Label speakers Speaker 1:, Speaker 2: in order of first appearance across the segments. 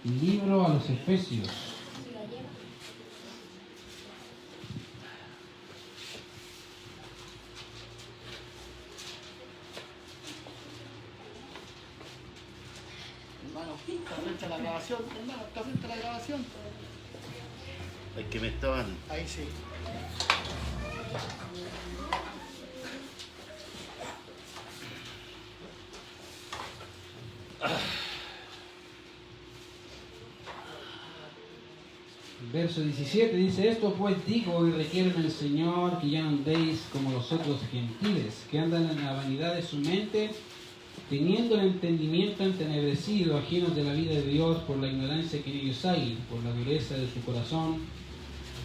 Speaker 1: Libro a los Efesios.
Speaker 2: Hermano, está frente a la grabación, hermano, está frente a la grabación.
Speaker 3: Es que me estaban...
Speaker 2: Ahí sí.
Speaker 1: Verso 17 dice: esto pues digo y requiero en el Señor que ya no andéis como los otros gentiles, que andan en la vanidad de su mente, teniendo el entendimiento entenebrecido, ajenos de la vida de Dios por la ignorancia que en ellos hay, por la dureza de su corazón,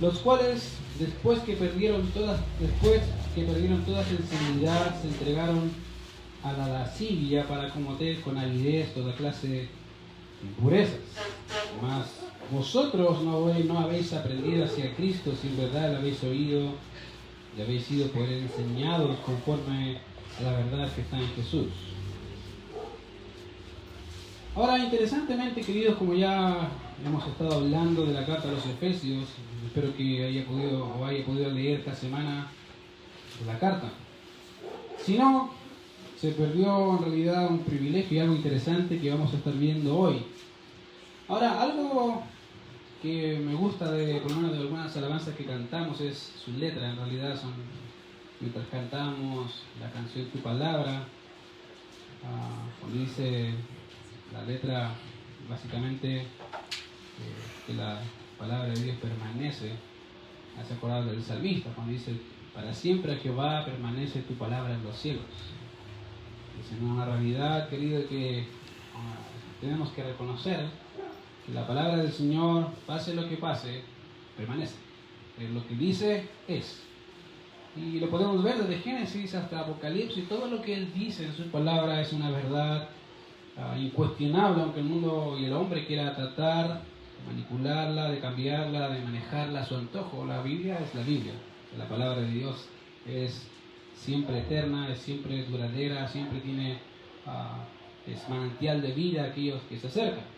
Speaker 1: los cuales, después que perdieron toda sensibilidad, se entregaron a la lascivia para cometer con avidez toda clase de impurezas. Mas vosotros no habéis aprendido hacia Cristo, si en verdad lo habéis oído y habéis sido por él enseñados conforme a la verdad que está en Jesús. Ahora, interesantemente, queridos, como ya hemos estado hablando de la carta a los Efesios, espero que haya podido leer esta semana la carta. Si no, se perdió en realidad un privilegio y algo interesante que vamos a estar viendo hoy. Ahora, algo que me gusta por lo menos de algunas alabanzas que cantamos es su letra. En realidad mientras cantamos la canción Tu Palabra, cuando dice la letra básicamente que la palabra de Dios permanece, hace acordar del salmista cuando dice: para siempre, Jehová, permanece tu palabra en los cielos. Es una realidad, querido, que tenemos que reconocer que la palabra del Señor, pase lo que pase, permanece. Lo que dice es. Y lo podemos ver desde Génesis hasta Apocalipsis. Todo lo que Él dice en su palabra es una verdad incuestionable, aunque el mundo y el hombre quiera tratar de manipularla, de cambiarla, de manejarla a su antojo. La Biblia es la Biblia. La palabra de Dios es siempre eterna, es siempre duradera, siempre es manantial de vida a aquellos que se acercan.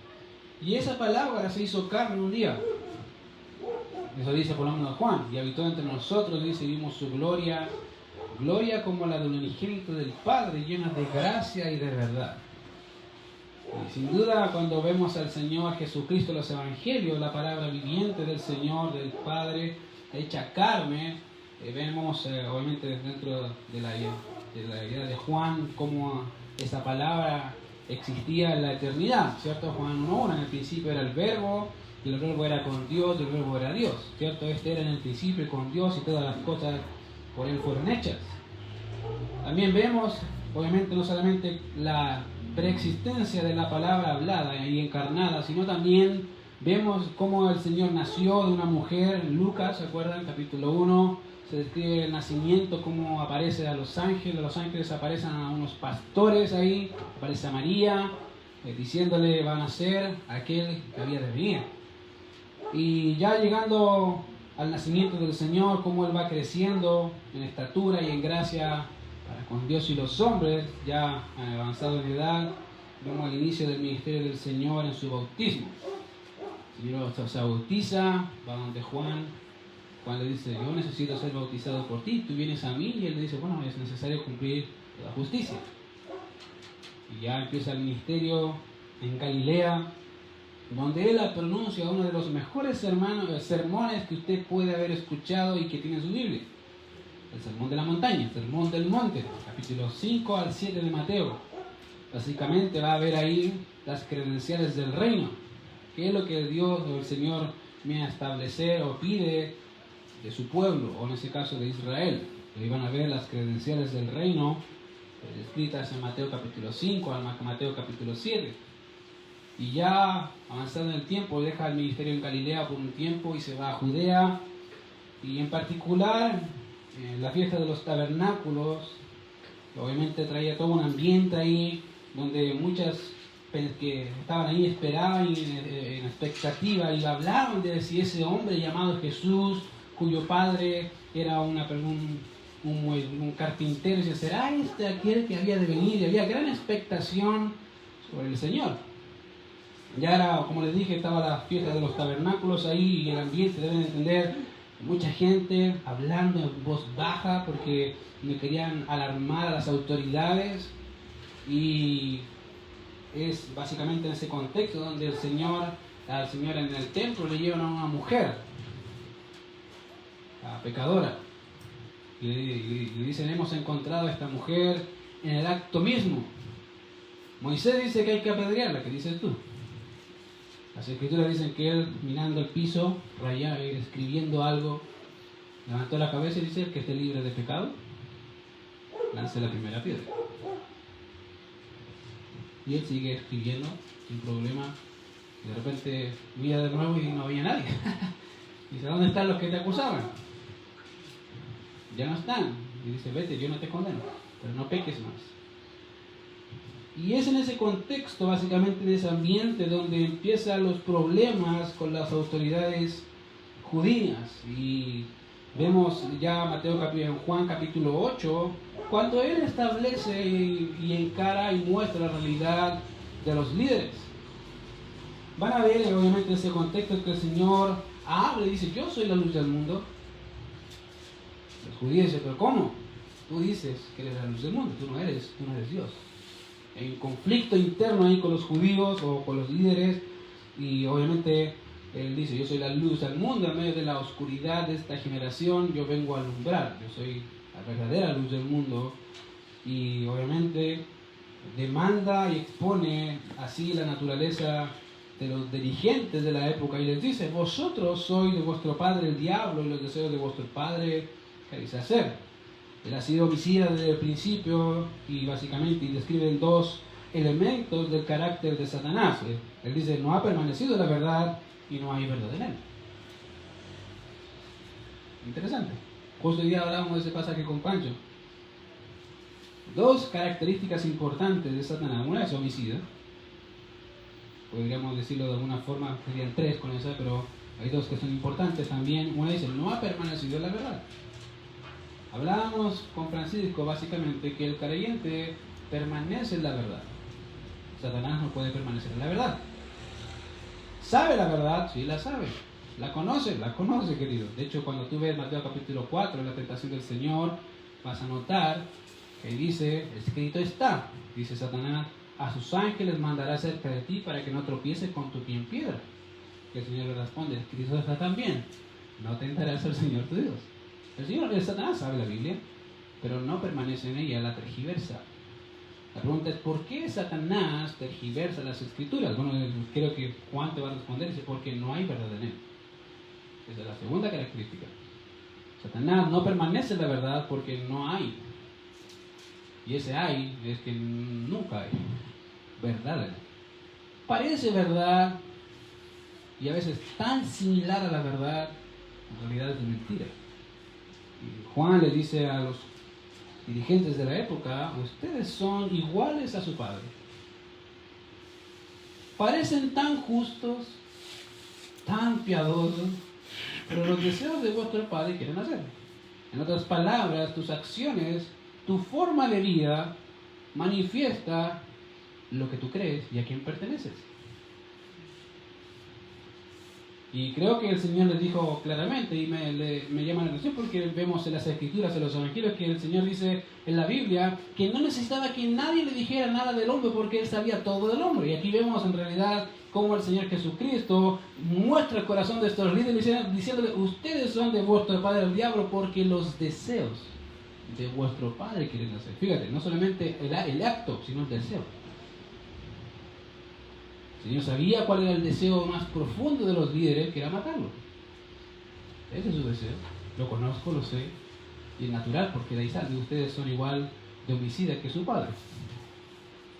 Speaker 1: Y esa palabra se hizo carne un día. Eso dice por lo menos Juan. Y habitó entre nosotros, dice, vimos su gloria, gloria como la del unigénito del Padre, llena de gracia y de verdad. Y sin duda, cuando vemos al Señor Jesucristo, los evangelios, la palabra viviente del Señor, del Padre, hecha carne, vemos obviamente dentro de la idea de Juan cómo esa palabra existía en la eternidad, ¿cierto? Juan 1:1, en el principio era el verbo, y el verbo era con Dios, y el verbo era Dios, ¿cierto? Este era en el principio con Dios, y todas las cosas por Él fueron hechas. También vemos, obviamente, no solamente la preexistencia de la palabra hablada y encarnada, sino también vemos cómo el Señor nació de una mujer. En Lucas, ¿se acuerdan? Capítulo 1, se describe el nacimiento, cómo aparece a los ángeles aparecen a unos pastores ahí, aparece a María, diciéndole: va a nacer aquel que había de venir. Y ya llegando al nacimiento del Señor, cómo Él va creciendo en estatura y en gracia para con Dios y los hombres, ya avanzado en edad, vemos el inicio del ministerio del Señor en su bautismo. El Señor se bautiza, va donde Juan le dice: yo necesito ser bautizado por ti, tú vienes a mí, y él le dice: bueno, es necesario cumplir la justicia. Y ya empieza el ministerio en Galilea, donde él pronuncia uno de los mejores sermones que usted puede haber escuchado y que tiene en su Biblia: el sermón de la montaña, el sermón del monte, capítulos 5 al 7 de Mateo. Básicamente va a ver ahí las credenciales del reino, qué es lo que Dios o el Señor viene a establecer o pide de su pueblo, o en ese caso de Israel. Ahí van a ver las credenciales del reino escritas en Mateo capítulo 5 al Mateo capítulo 7. Y ya avanzando en el tiempo, deja el ministerio en Galilea por un tiempo y se va a Judea, y en particular la fiesta de los tabernáculos, obviamente traía todo un ambiente ahí donde muchas que estaban ahí esperaban en expectativa y hablaban de si ese hombre llamado Jesús, cuyo padre era un carpintero, y ¿será aquel que había de venir? Y había gran expectación sobre el Señor. Ya era, como les dije, estaba la fiesta de los tabernáculos ahí y el ambiente, deben entender, mucha gente hablando en voz baja porque no querían alarmar a las autoridades, y es básicamente en ese contexto donde al Señor en el templo le llevan a una mujer pecadora y le dicen: hemos encontrado a esta mujer en el acto mismo. Moisés dice que hay que apedrearla. ¿Qué dices tú? Las escrituras dicen que él, mirando el piso, rayando, escribiendo algo, levantó la cabeza y dice: el que esté libre de pecado, lance la primera piedra. Y él sigue escribiendo sin problema. Y de repente mira de nuevo y no había nadie. Dice: ¿dónde están los que te acusaban? Ya no están. Y dice: vete, yo no te condeno, pero no peques más. Y es en ese contexto, básicamente en ese ambiente, donde empiezan los problemas con las autoridades judías. Y vemos ya en Juan capítulo 8, cuando él establece y encara y muestra la realidad de los líderes. Van a ver obviamente en ese contexto que el Señor habla y dice: yo soy la luz del mundo. Los judíos dicen: pero ¿cómo? Tú dices que eres la luz del mundo, tú no eres Dios. Hay un conflicto interno ahí con los judíos o con los líderes, y obviamente él dice: yo soy la luz del mundo, en medio de la oscuridad de esta generación yo vengo a alumbrar, yo soy la verdadera luz del mundo. Y obviamente demanda y expone así la naturaleza de los dirigentes de la época, y les dice: vosotros sois de vuestro padre el diablo, y los deseos de vuestro padre queréis hacer. Él ha sido homicida desde el principio, y básicamente describen dos elementos del carácter de Satanás. Él dice: no ha permanecido la verdad y no hay verdad en él. Interesante. Justo hoy día hablábamos de ese pasaje con Pancho. Dos características importantes de Satanás. Una es homicida. Podríamos decirlo de alguna forma, serían tres con esa, pero hay dos que son importantes también. Una dice: no ha permanecido la verdad. Hablábamos con Francisco básicamente que el creyente permanece en la verdad. Satanás no puede permanecer en la verdad. ¿Sabe la verdad? Sí, la sabe. La conoce, querido. De hecho, cuando tú ves Mateo capítulo 4, la tentación del Señor, vas a notar que dice: escrito está, dice Satanás, a sus ángeles mandará cerca de ti para que no tropieces con tu pie en piedra. Que el Señor le responde: escrito está también, no tentarás al Señor tu Dios. El Satanás sabe la Biblia, pero no permanece en ella, la tergiversa. La pregunta es: ¿por qué Satanás tergiversa las escrituras? Bueno, creo que Juan te va a responder, dice: porque no hay verdad en él. Esa es la segunda característica. Satanás no permanece en la verdad porque no hay. Y ese hay es que nunca hay verdad en él. Parece verdad, y a veces tan similar a la verdad, en realidad es de mentira. Y Juan le dice a los dirigentes de la época: ustedes son iguales a su padre. Parecen tan justos, tan piadosos, pero los deseos de vuestro padre quieren hacer. En otras palabras, tus acciones, tu forma de vida manifiesta lo que tú crees y a quién perteneces. Y creo que el Señor les dijo claramente, y me llama la atención porque vemos en las escrituras, en los evangelios, que el Señor dice en la Biblia que no necesitaba que nadie le dijera nada del hombre porque Él sabía todo del hombre. Y aquí vemos en realidad cómo el Señor Jesucristo muestra el corazón de estos líderes diciéndole: ustedes son de vuestro padre el diablo porque los deseos de vuestro padre quieren hacer. Fíjate, no solamente el acto, sino el deseo. El Señor sabía cuál era el deseo más profundo de los líderes, que era matarlo. Ese es su deseo. Lo conozco, lo sé. Y es natural, porque de ahí sale: ustedes son igual de homicidas que su padre.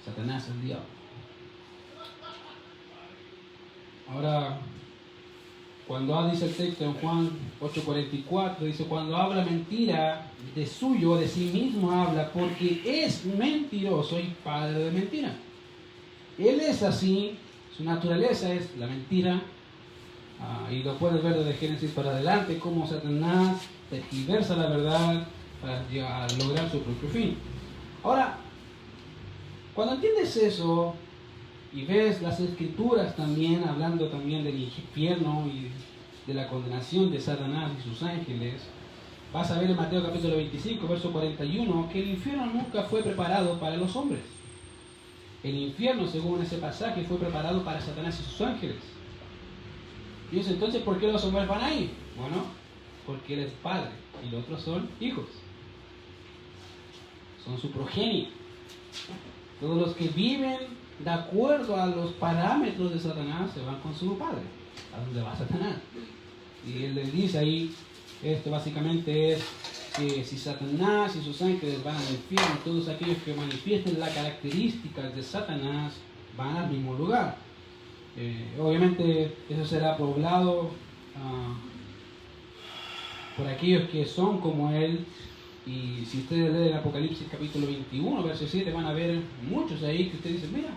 Speaker 1: Satanás, el diablo. Ahora, cuando dice el texto en Juan 8:44, dice: cuando habla mentira de suyo, de sí mismo habla, porque es mentiroso y padre de mentira. Él es así. Su naturaleza es la mentira, y lo puedes ver desde Génesis para adelante, cómo Satanás tergiversa la verdad para lograr su propio fin. Ahora, cuando entiendes eso, y ves las escrituras también, hablando también del infierno y de la condenación de Satanás y sus ángeles, vas a ver en Mateo capítulo 25, verso 41, que el infierno nunca fue preparado para los hombres. El infierno, según ese pasaje, fue preparado para Satanás y sus ángeles. Y dice, entonces, ¿por qué los hombres van ahí? Bueno, porque Él es Padre y los otros son hijos. Son su progenie. Todos los que viven de acuerdo a los parámetros de Satanás se van con su padre. ¿A dónde va Satanás? Y él les dice ahí, esto básicamente es que si Satanás y sus ángeles van al infierno, todos aquellos que manifiesten las características de Satanás van al mismo lugar. Obviamente eso será poblado por aquellos que son como él. Y si ustedes leen Apocalipsis capítulo 21, verso 7, van a ver muchos ahí que ustedes dicen, mira,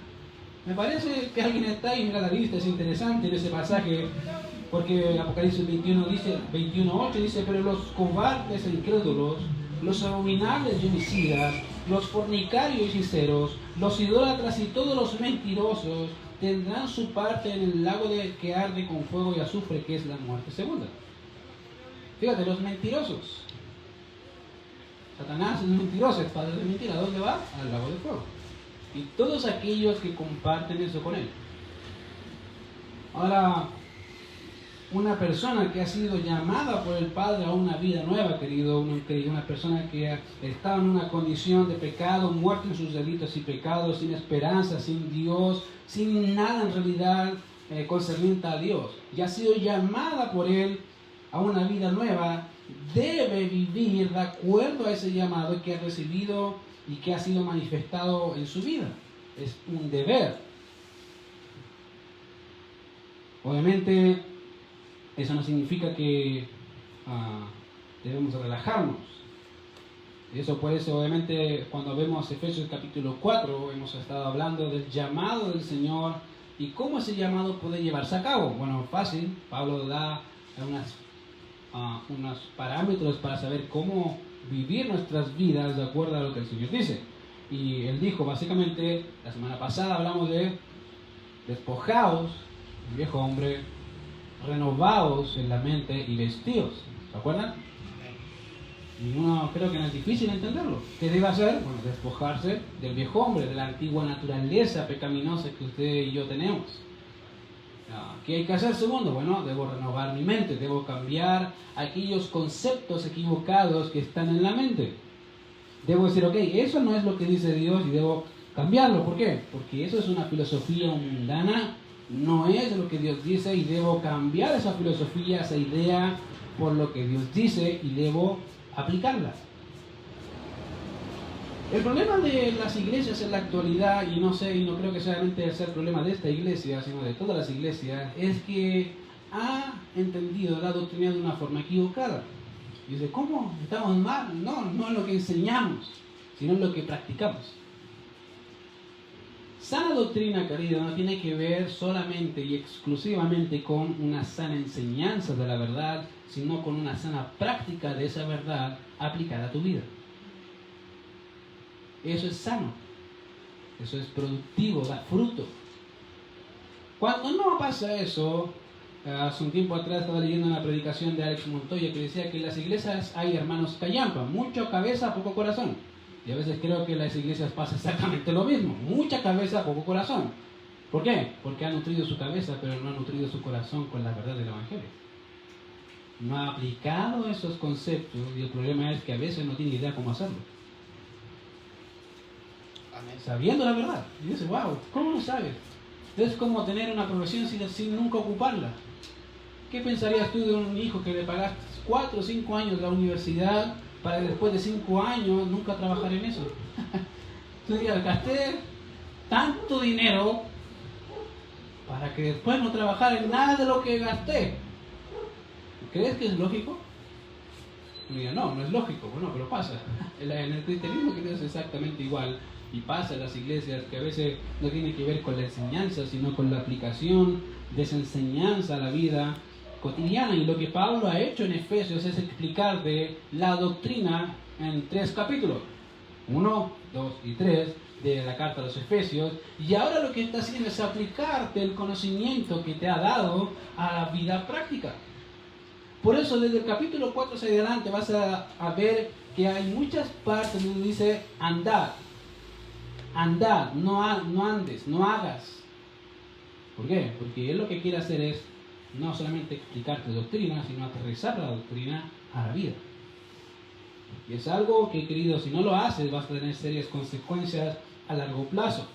Speaker 1: me parece que alguien está ahí, mira la lista, es interesante en ese pasaje, porque Apocalipsis 21:8 dice, pero los cobardes e incrédulos, los abominables y homicidas, los fornicarios y hechiceros, los idólatras y todos los mentirosos tendrán su parte en el lago que arde con fuego y azufre, que es la muerte segunda. Fíjate, los mentirosos. Satanás es mentiroso, es padre de mentira. ¿A dónde va? Al lago de fuego. Y todos aquellos que comparten eso con él. Ahora, una persona que ha sido llamada por el Padre a una vida nueva, querido, una persona que estaba en una condición de pecado, muerta en sus delitos y pecados, sin esperanza, sin Dios, sin nada en realidad concerniente a Dios, y ha sido llamada por Él a una vida nueva, debe vivir de acuerdo a ese llamado que ha recibido y que ha sido manifestado en su vida. Es un deber. Obviamente, eso no significa que debemos relajarnos. Eso por eso, obviamente, cuando vemos Efesios capítulo 4, hemos estado hablando del llamado del Señor y cómo ese llamado puede llevarse a cabo. Bueno, fácil. Pablo da unos parámetros para saber cómo vivir nuestras vidas de acuerdo a lo que el Señor dice. Y Él dijo, básicamente, la semana pasada hablamos de despojaos, el viejo hombre, renovaos en la mente y vestidos. ¿Se acuerdan? Y uno creo que no es difícil entenderlo. ¿Qué debe hacer? Bueno, despojarse del viejo hombre, de la antigua naturaleza pecaminosa que usted y yo tenemos. ¿Qué hay que hacer segundo? Bueno, debo renovar mi mente, debo cambiar aquellos conceptos equivocados que están en la mente. Debo decir, ok, eso no es lo que dice Dios y debo cambiarlo. ¿Por qué? Porque eso es una filosofía mundana, no es lo que Dios dice y debo cambiar esa filosofía, esa idea por lo que Dios dice y debo aplicarla. El problema de las iglesias en la actualidad, y no creo que solamente sea el problema de esta iglesia, sino de todas las iglesias, es que ha entendido la doctrina de una forma equivocada. Y dice, ¿cómo? ¿Estamos mal? No es lo que enseñamos, sino en lo que practicamos. Sana doctrina, querido, no tiene que ver solamente y exclusivamente con una sana enseñanza de la verdad, sino con una sana práctica de esa verdad aplicada a tu vida. Eso es sano, eso es productivo, da fruto. Cuando no pasa eso, hace un tiempo atrás estaba leyendo una predicación de Alex Montoya que decía que en las iglesias hay hermanos callampa, mucha cabeza, poco corazón. Y a veces creo que en las iglesias pasa exactamente lo mismo, mucha cabeza, poco corazón. ¿Por qué? Porque han nutrido su cabeza, pero no han nutrido su corazón con la verdad del Evangelio. No ha aplicado esos conceptos y el problema es que a veces no tiene idea cómo hacerlo. Sabiendo la verdad. Y dice, wow, ¿cómo lo sabes? Es como tener una profesión sin nunca ocuparla. ¿Qué pensarías tú de un hijo que le pagaste 4 o 5 años la universidad para después de 5 años nunca trabajar en eso? Tú dirías, gasté tanto dinero para que después no trabajar en nada de lo que gasté. ¿Crees que es lógico? Mira, no es lógico. Bueno, pero pasa. En el cristianismo que es exactamente igual. Y pasa en las iglesias que a veces no tiene que ver con la enseñanza, sino con la aplicación de esa enseñanza a la vida cotidiana. Y lo que Pablo ha hecho en Efesios es explicar de la doctrina en 3 capítulos. 1, 2 y 3. de la carta a los Efesios, y ahora lo que está haciendo es aplicarte el conocimiento que te ha dado a la vida práctica. Por eso desde el capítulo 4 hacia adelante vas a ver que hay muchas partes donde dice andad, no andes, no hagas. ¿Por qué? Porque él lo que quiere hacer es no solamente explicarte doctrina, sino aterrizar la doctrina a la vida. Y es algo que, querido, si no lo haces, vas a tener serias consecuencias a largo plazo.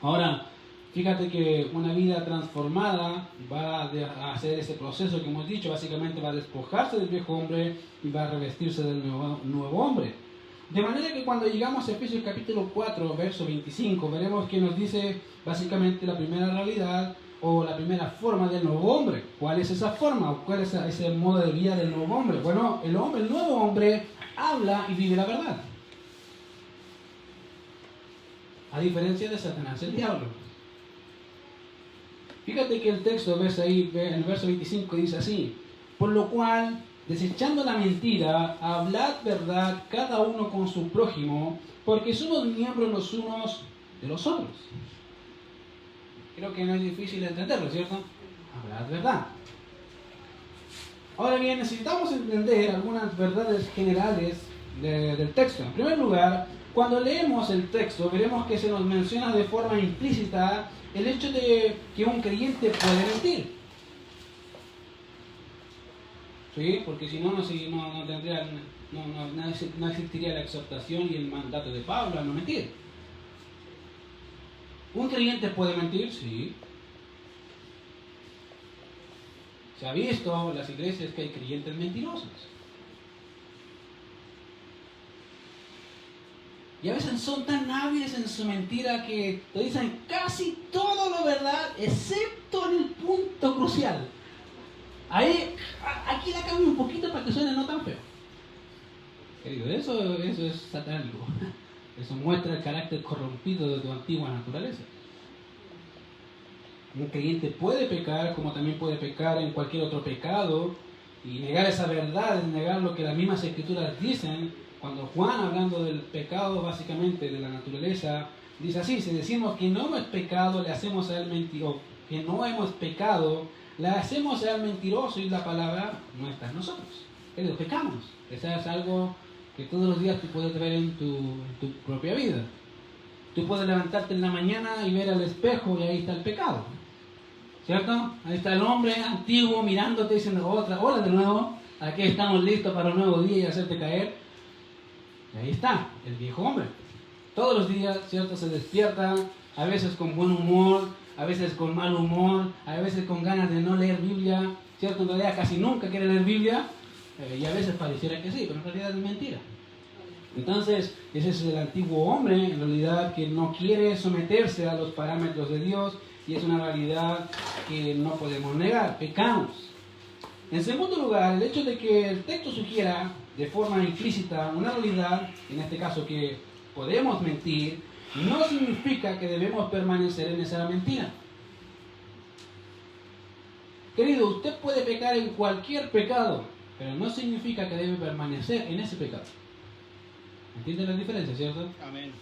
Speaker 1: Ahora, fíjate que una vida transformada va a hacer ese proceso que hemos dicho. Básicamente va a despojarse del viejo hombre y va a revestirse del nuevo hombre. De manera que cuando llegamos a Efesios capítulo 4, verso 25, veremos que nos dice básicamente la primera realidad o la primera forma del nuevo hombre. ¿Cuál es esa forma? ¿O cuál es ese modo de vida del nuevo hombre? Bueno, el nuevo hombre habla y vive la verdad. A diferencia de Satanás, el diablo. Fíjate que el texto, ves ahí, en el verso 25 dice así: por lo cual, desechando la mentira, hablad verdad cada uno con su prójimo, porque somos miembros los unos de los otros. Creo que no es difícil entenderlo, ¿cierto? Hablad verdad. Ahora bien, necesitamos entender algunas verdades generales del texto. En primer lugar, cuando leemos el texto, veremos que se nos menciona de forma implícita el hecho de que un creyente puede mentir. ¿Sí? Porque si no, no existiría la exhortación y el mandato de Pablo a no mentir. ¿Un creyente puede mentir? Sí. Se ha visto en las iglesias que hay creyentes mentirosos. Y a veces son tan hábiles en su mentira que te dicen casi todo lo verdad, excepto en el punto crucial. Aquí la cambio un poquito para que suene no tan feo. Querido, eso es satánico. Eso muestra el carácter corrompido de tu antigua naturaleza. Un creyente puede pecar, como también puede pecar en cualquier otro pecado, y negar esa verdad es negar lo que las mismas escrituras dicen. Cuando Juan, hablando del pecado básicamente de la naturaleza, dice así: si decimos que no hemos pecado, le hacemos a él mentiroso, que no hemos pecado, le hacemos a él mentiroso y la palabra no está en nosotros. Queridos, pecamos. Eso es algo que todos los días tú puedes ver en tu propia vida. Tú puedes levantarte en la mañana y ver al espejo y ahí está el pecado. ¿Cierto? Ahí está el hombre antiguo mirándote diciendo: hola de nuevo, aquí estamos listos para un nuevo día y hacerte caer. Y ahí está, el viejo hombre. Todos los días, ¿cierto? Se despierta, a veces con buen humor, a veces con mal humor, a veces con ganas de no leer Biblia, ¿cierto? En realidad casi nunca quiere leer Biblia, y a veces pareciera que sí, pero en realidad es mentira. Entonces, ese es el antiguo hombre, en realidad, que no quiere someterse a los parámetros de Dios, y es una realidad que no podemos negar, pecamos. En segundo lugar, el hecho de que el texto sugiera de forma implícita una realidad, en este caso que podemos mentir, no significa que debemos permanecer en esa mentira. Querido, usted puede pecar en cualquier pecado, pero no significa que debe permanecer en ese pecado. ¿Entienden la diferencia, cierto?
Speaker 2: Amén.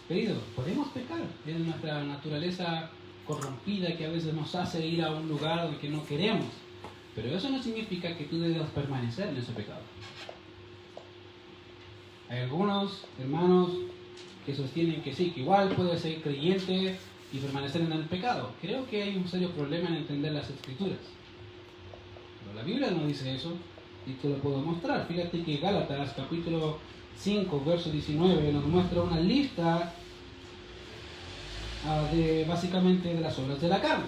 Speaker 1: Querido, podemos pecar. Es nuestra naturaleza corrompida que a veces nos hace ir a un lugar donde no queremos. Pero eso no significa que tú debas permanecer en ese pecado. Hay algunos hermanos que sostienen que sí, que igual puede ser creyente y permanecer en el pecado. Creo que hay un serio problema en entender las escrituras. Pero la Biblia no dice eso y te lo puedo mostrar. Fíjate que Gálatas capítulo 5, verso 19 nos muestra una lista básicamente de las obras de la carne.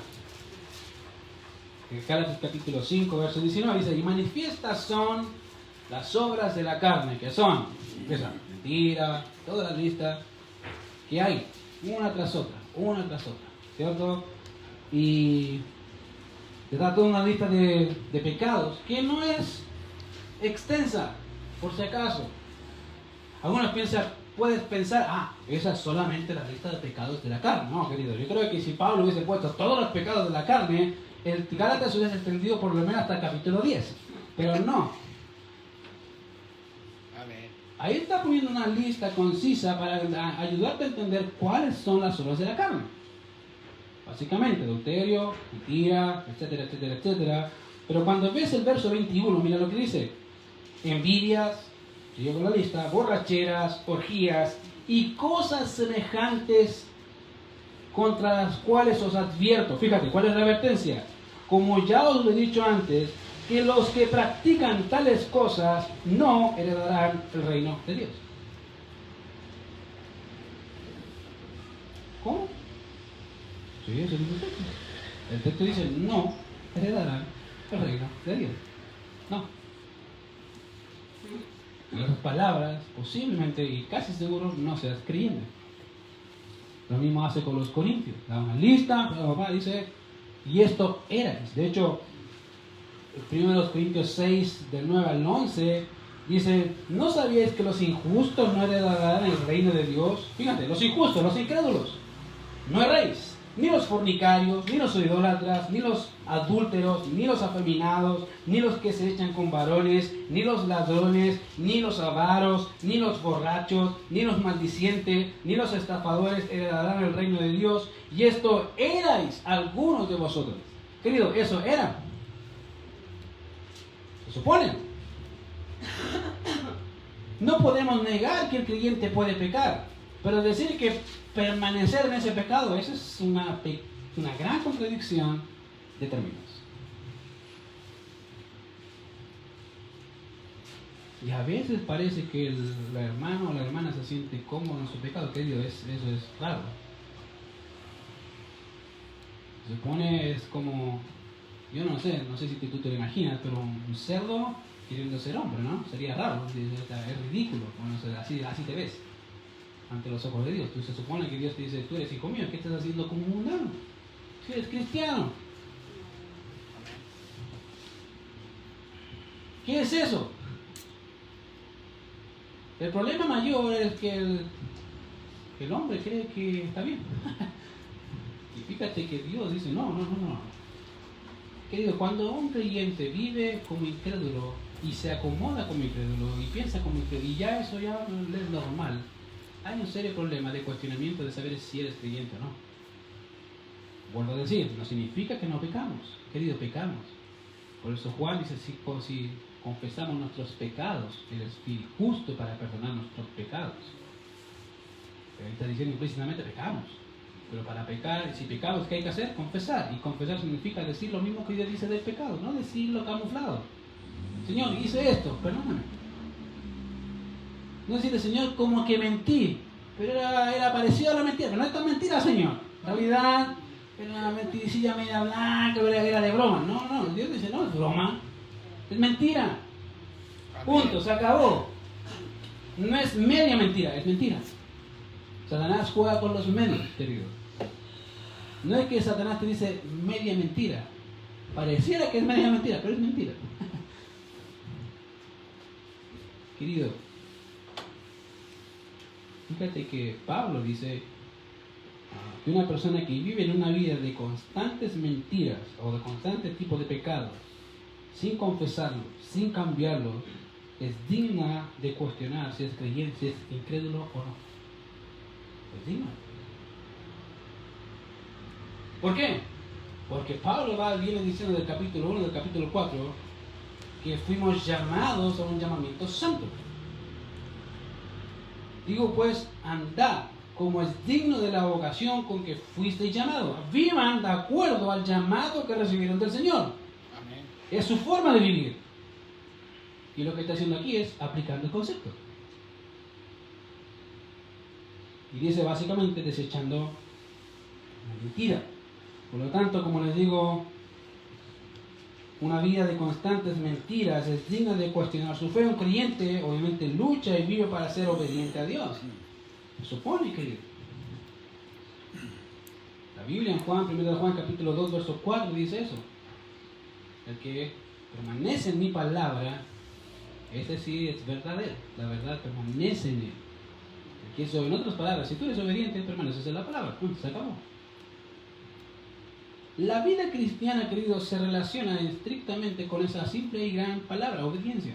Speaker 1: En Gálatas capítulo 5, verso 19 dice: y manifiestas son las obras de la carne, que son, empieza, mentira, toda la lista que hay, una tras otra, ¿cierto? Y te da toda una lista de pecados que no es extensa, por si acaso. Algunos puedes pensar, esa es solamente la lista de pecados de la carne. No, querido, yo creo que si Pablo hubiese puesto todos los pecados de la carne, el Gálatas se hubiese extendido por lo menos hasta el capítulo 10. Pero no.
Speaker 2: Amén.
Speaker 1: Ahí está poniendo una lista concisa para ayudarte a entender cuáles son las obras de la carne. Básicamente, adulterio, mentira, etcétera, etcétera, etcétera. Pero cuando ves el verso 21, mira lo que dice. Envidias, sigo con la lista, borracheras, orgías y cosas semejantes contra las cuales os advierto. Fíjate, ¿cuál es la advertencia? Como ya os lo he dicho antes, que los que practican tales cosas no heredarán el reino de Dios. ¿Cómo? Sí, eso dice el texto. El texto dice, no heredarán el reino de Dios. No. En otras palabras, posiblemente y casi seguro no seas creyente. Lo mismo hace con los corintios. Da una lista, pero papá dice, y esto erais. De hecho, el 1 Corintios 6, del 9 al 11, dice, ¿no sabíais que los injustos no heredarán el reino de Dios? Fíjate, los injustos, los incrédulos, no erréis. Ni los fornicarios, ni los idólatras, ni los adúlteros, ni los afeminados, ni los que se echan con varones, ni los ladrones, ni los avaros, ni los borrachos, ni los maldicientes, ni los estafadores heredarán el reino de Dios. Y esto erais algunos de vosotros. Querido, eso eran. Se supone. No podemos negar que el creyente puede pecar, pero decir que permanecer en ese pecado, eso es una gran contradicción de términos. Y a veces parece que el hermano o la hermana se siente cómodo en su pecado, querido, eso es raro. Se supone, es como, yo no sé si tú te lo imaginas, pero un cerdo queriendo ser hombre, ¿no? Sería raro, es ridículo, bueno, así te ves ante los ojos de Dios. Tú se supone que Dios te dice, tú eres hijo mío, ¿qué estás haciendo como un mundano? Si eres cristiano. ¿Qué es eso? El problema mayor es que el hombre cree que está bien. Y fíjate que Dios dice, no. Querido, cuando un creyente vive como incrédulo y se acomoda como incrédulo y piensa como incrédulo, y ya eso ya es normal, hay un serio problema de cuestionamiento de saber si eres creyente o no. Vuelvo a decir, no significa que no pecamos. Querido, pecamos. Por eso Juan dice, si confesamos nuestros pecados, Él es fiel y justo para perdonar nuestros pecados. Pero ahí está diciendo implícitamente, pecamos. Pero para pecar, si pecamos, ¿qué hay que hacer? Confesar. Y confesar significa decir lo mismo que Dios dice del pecado, no decirlo camuflado. Señor, hice esto, perdóname. No decirle, Señor, como que mentí, pero era parecido a la mentira, pero no es tan mentira, Señor. En realidad, era una mentiricilla media blanca, era de broma. No, Dios dice, no es broma, es mentira. Punto, se acabó. No es media mentira, es mentira. Satanás juega con los medios, querido. No es que Satanás te dice media mentira. Pareciera que es media mentira, pero es mentira. Querido, fíjate que Pablo dice que una persona que vive en una vida de constantes mentiras o de constantes tipos de pecados, sin confesarlo, sin cambiarlo, es digna de cuestionar si es creyente, si es incrédulo o no. Es digna. ¿Por qué? Porque Pablo viene diciendo del capítulo 1 del capítulo 4 que fuimos llamados a un llamamiento santo. Digo pues, andad como es digno de la vocación con que fuisteis llamados. Vivan de acuerdo al llamado que recibieron del Señor.
Speaker 2: Amén.
Speaker 1: Es su forma de vivir. Y lo que está haciendo aquí es aplicando el concepto. Y dice básicamente desechando la mentira. Por lo tanto, como les digo, una vida de constantes mentiras es digna de cuestionar su fe. Un creyente obviamente lucha y vive para ser obediente a Dios. Se supone que la Biblia en Juan, 1 Juan capítulo 2, verso 4 dice eso. El que permanece en mi palabra, ese sí es verdadero. La verdad permanece en él. El que es, en otras palabras, si tú eres obediente, permaneces en la palabra. Punto, se acabó. La vida cristiana, queridos, se relaciona estrictamente con esa simple y gran palabra, obediencia.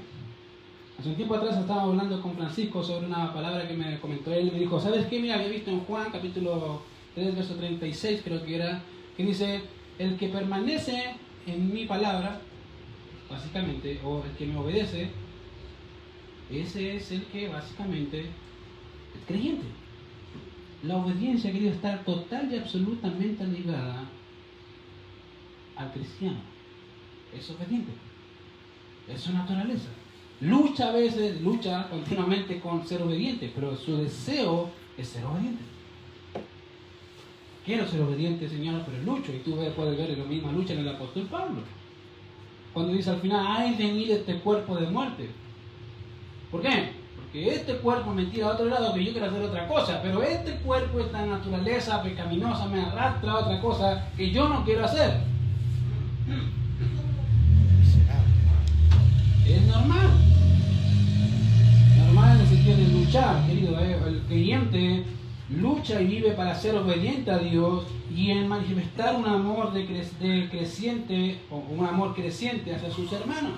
Speaker 1: Hace un tiempo atrás estaba hablando con Francisco sobre una palabra que me comentó él y me dijo, ¿sabes qué? Mira, había visto en Juan capítulo 3, verso 36, creo que era, que dice, el que permanece en mi palabra, básicamente, o el que me obedece, ese es el que básicamente es creyente. La obediencia, querido, está total y absolutamente ligada al cristiano. Es obediente. Es su naturaleza. Lucha a veces, lucha continuamente con ser obediente, pero su deseo es ser obediente. Quiero ser obediente, Señor, pero lucho. Y tú puedes ver la misma lucha en el apóstol Pablo. Cuando dice al final, ay de mí de este cuerpo de muerte. ¿Por qué? Porque este cuerpo me tira a otro lado que yo quiero hacer otra cosa, pero este cuerpo, esta naturaleza pecaminosa me arrastra a otra cosa que yo no quiero hacer. Es normal. Normal en el sentido de luchar, querido. El creyente lucha y vive para ser obediente a Dios y en manifestar un amor creciente o un amor creciente hacia sus hermanos.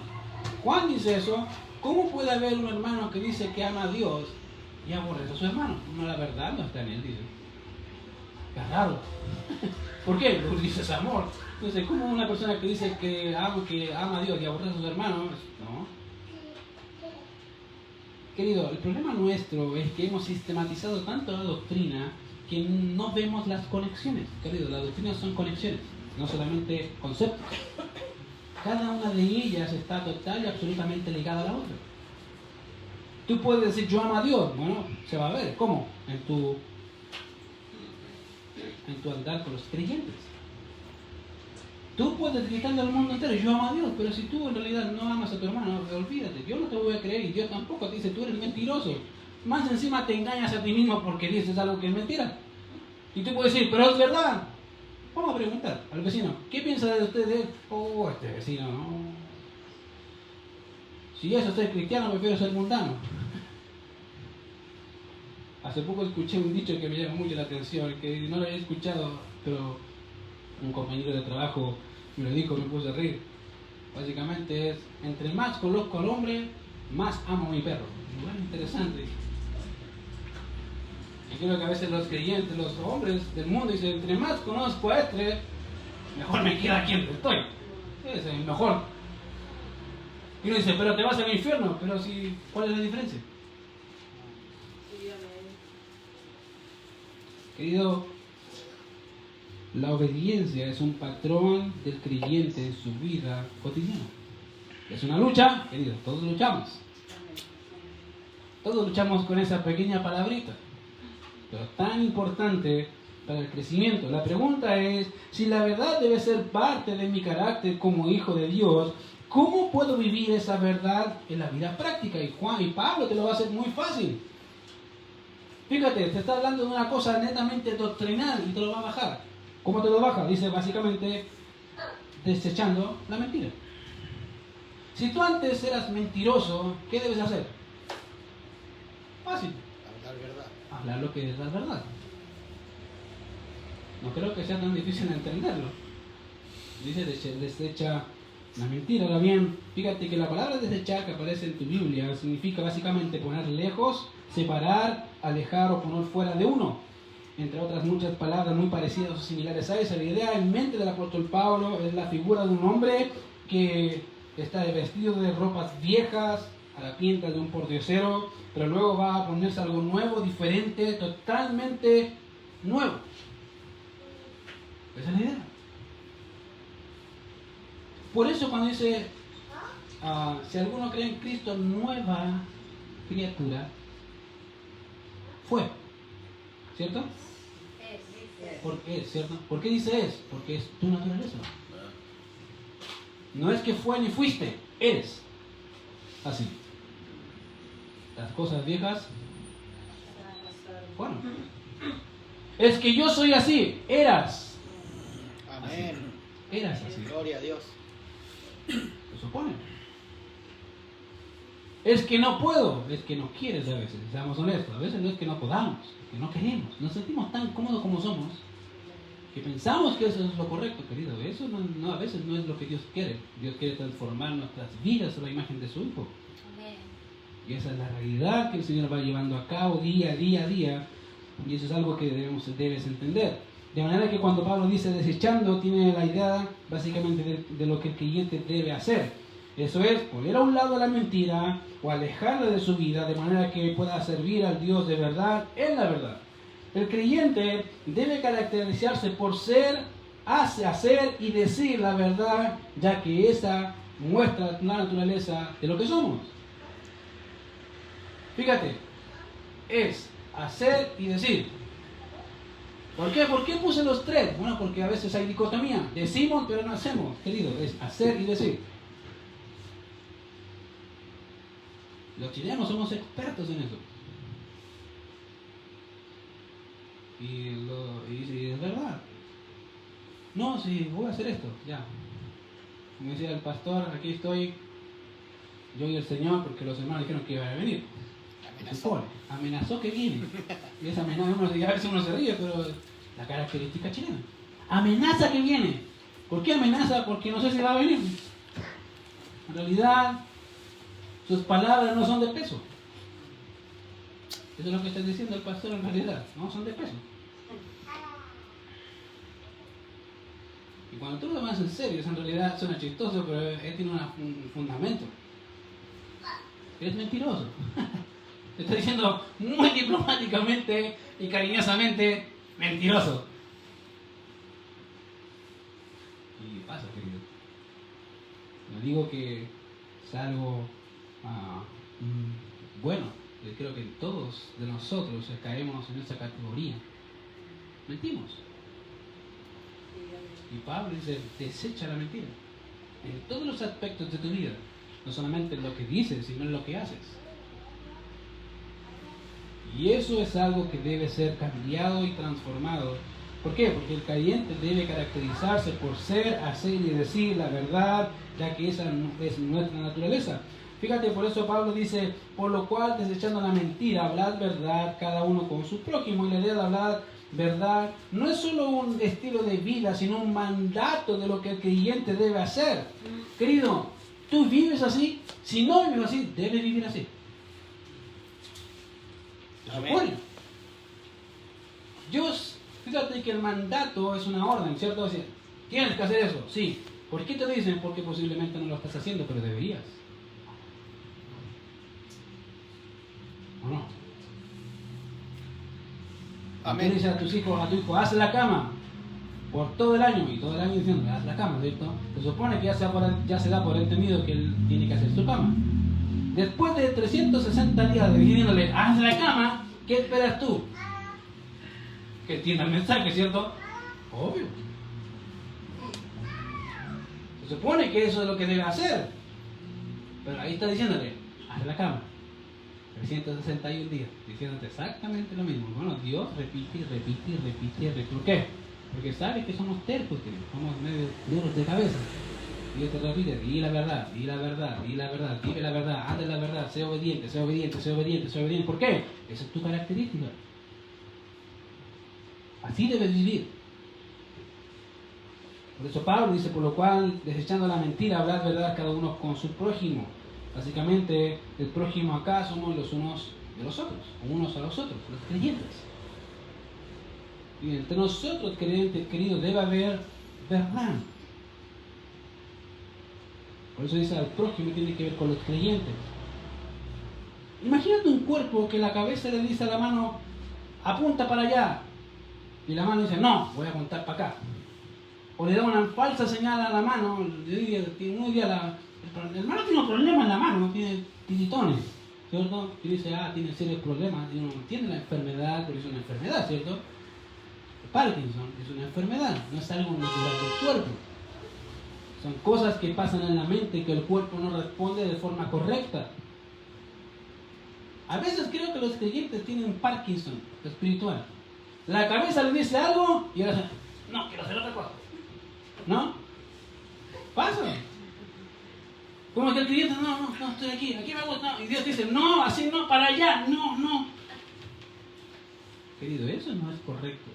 Speaker 1: Juan dice eso. ¿Cómo puede haber un hermano que dice que ama a Dios y aborrece a su hermano? No, la verdad no está en él, dice. Es raro. ¿Por qué? Porque dice es amor. Entonces, ¿cómo una persona que dice que ama a Dios y aborrece a sus hermanos? No. Querido, el problema nuestro es que hemos sistematizado tanto la doctrina que no vemos las conexiones. Querido, las doctrinas son conexiones, no solamente conceptos. Cada una de ellas está total y absolutamente ligada a la otra. Tú puedes decir, yo amo a Dios. Bueno, se va a ver. ¿Cómo? En tu andar con los creyentes. Tú puedes gritarle al mundo entero, yo amo a Dios, pero si tú en realidad no amas a tu hermano, olvídate, yo no te voy a creer y Dios tampoco te dice, tú eres mentiroso. Más encima te engañas a ti mismo porque dices algo que es mentira. Y tú puedes decir, pero es verdad. Vamos a preguntar al vecino, ¿qué piensa de ustedes? Oh, este vecino, no. Si eso es ser cristiano, prefiero ser mundano. Hace poco escuché un dicho que me llama mucho la atención, que no lo había escuchado, pero un compañero de trabajo me lo dijo, me puse a reír. Básicamente es, entre más conozco al hombre, más amo a mi perro. Bueno, interesante. Y creo que a veces los creyentes, los hombres del mundo dicen, entre más conozco a este, mejor me queda aquí donde estoy. Es el mejor. Y uno dice, pero te vas al infierno. Pero si, ¿cuál es la diferencia? Querido, la obediencia es un patrón del creyente en su vida cotidiana. Es una lucha, querido, todos luchamos. Todos luchamos con esa pequeña palabrita. Pero tan importante para el crecimiento. La pregunta es, si la verdad debe ser parte de mi carácter como hijo de Dios, ¿cómo puedo vivir esa verdad en la vida práctica? Y Juan y Pablo te lo va a hacer muy fácil. Fíjate, te está hablando de una cosa netamente doctrinal y te lo va a bajar. ¿Cómo te lo baja? Dice básicamente desechando la mentira. Si tú antes eras mentiroso, ¿qué debes hacer? Fácil.
Speaker 2: Hablar verdad.
Speaker 1: Hablar lo que es la verdad. No creo que sea tan difícil entenderlo. Dice desecha la mentira. Ahora bien, fíjate que la palabra desechar que aparece en tu Biblia significa básicamente poner lejos, separar, alejar o poner fuera de uno. Entre otras muchas palabras muy parecidas o similares a esa. La idea en mente del apóstol Pablo es la figura de un hombre que está vestido de ropas viejas, a la pinta de un pordiosero, pero luego va a ponerse algo nuevo, diferente, totalmente nuevo. Esa es la idea. Por eso cuando dice, si alguno cree en Cristo, nueva criatura fue. ¿Cierto? ¿Por qué? ¿Cierto? ¿Por qué dice es? Porque es tu naturaleza. No es que fue ni fuiste, eres. Así. Las cosas viejas fueron. Es que yo soy así, eras.
Speaker 2: Amén.
Speaker 1: Así. Eras así.
Speaker 2: Gloria a Dios.
Speaker 1: Se supone. Es que no puedo, es que no quieres a veces, seamos honestos. A veces no es que no podamos, es que no queremos. Nos sentimos tan cómodos como somos que pensamos que eso es lo correcto, querido. Eso no, a veces no es lo que Dios quiere. Dios quiere transformar nuestras vidas a la imagen de su Hijo. Y esa es la realidad que el Señor va llevando a cabo día a día a día. Y eso es algo que debes entender. De manera que cuando Pablo dice desechando, tiene la idea básicamente de lo que el creyente debe hacer. Eso es, poner a un lado la mentira o alejarla de su vida de manera que pueda servir al Dios de verdad en la verdad. El creyente debe caracterizarse por hacer y decir la verdad, ya que esa muestra la naturaleza de lo que somos. Fíjate, es hacer y decir. ¿Por qué? ¿Por qué puse los tres? Bueno, porque a veces hay dicotomía. Decimos, pero no hacemos, querido. Es hacer y decir. Los chilenos somos expertos en eso. Y es verdad. No, si voy a hacer esto, ya. Como decía el pastor, aquí estoy, yo y el Señor, porque los hermanos dijeron que iban a venir. Amenazó que viene. Y esa amenaza, a veces uno se ríe, pero la característica chilena. Amenaza que viene. ¿Por qué amenaza? Porque no sé si va a venir. En realidad, sus palabras no son de peso. Eso es lo que está diciendo el pastor en realidad. No son de peso. Y cuando tú lo tomas en serio, eso en realidad suena chistoso, pero él tiene un fundamento. Eres mentiroso. Te está diciendo muy diplomáticamente y cariñosamente mentiroso. Y pasa, querido. No digo que es algo bueno. Yo creo que todos de nosotros caemos en esa categoría. Mentimos. Y Pablo dice, desecha la mentira. En todos los aspectos de tu vida. No solamente en lo que dices, sino en lo que haces. Y eso es algo que debe ser cambiado y transformado. ¿Por qué? Porque el creyente debe caracterizarse por ser, hacer y decir la verdad, ya que esa es nuestra naturaleza. Fíjate, por eso Pablo dice, por lo cual, desechando la mentira, hablad verdad cada uno con su prójimo. Y la idea de hablar verdad no es solo un estilo de vida, sino un mandato de lo que el creyente debe hacer. Querido, ¿tú vives así? Si no vives así, debes vivir así.
Speaker 2: Amén.
Speaker 1: Dios, fíjate que el mandato es una orden, ¿cierto? Es decir, tienes que hacer eso, sí. ¿Por qué te dicen? Porque posiblemente no lo estás haciendo, pero deberías. ¿O no?
Speaker 2: Amén.
Speaker 1: Tú dices a tus hijos, a tu hijo, haz la cama por todo el año, y todo el año diciendo, haz la cama, ¿cierto? Se supone que ya se da por entendido que él tiene que hacer su cama. Después de 360 días de diciéndole, haz la cama, ¿qué esperas tú? Que entienda el mensaje, ¿cierto? Obvio. Se supone que eso es lo que debe hacer. Pero ahí está diciéndole, haz la cama. 361 días, diciéndote exactamente lo mismo. Bueno, Dios repite y repite y repite y repite. ¿Por qué? Porque sabe que somos tercos, que somos medio duros de cabeza. Dios te repite, di la verdad, di la verdad, di la verdad, dime la verdad, haz la verdad, sé obediente, sé obediente, sé obediente, sé obediente. ¿Por qué? Esa es tu característica. Así debes vivir. Por eso Pablo dice, por lo cual, desechando la mentira, hablad verdad cada uno con su prójimo. Básicamente, el prójimo acá somos los unos de los otros, unos a los otros, los creyentes. Y entre nosotros, creyentes queridos, debe haber verdad. Por eso dice, al prójimo tiene que ver con los creyentes. Imagínate un cuerpo que la cabeza le dice a la mano, apunta para allá. Y la mano dice, no, voy a apuntar para acá. O le da una falsa señal a la mano, uno diría, el hermano tiene un problema en la mano, tiene tiritones, ¿cierto? Y dice, tiene serios problemas, y uno entiende la enfermedad, pero es una enfermedad, ¿cierto? Parkinson es una enfermedad, no es algo natural del cuerpo. Son cosas que pasan en la mente que el cuerpo no responde de forma correcta. A veces creo que los creyentes tienen Parkinson espiritual. La cabeza le dice algo y ahora dice, no, quiero hacer otra cosa. ¿No? Pasa. Como que el creyente, no, estoy aquí me gusta. No. Y Dios dice, no, así no, para allá, no. Querido, eso no es correcto.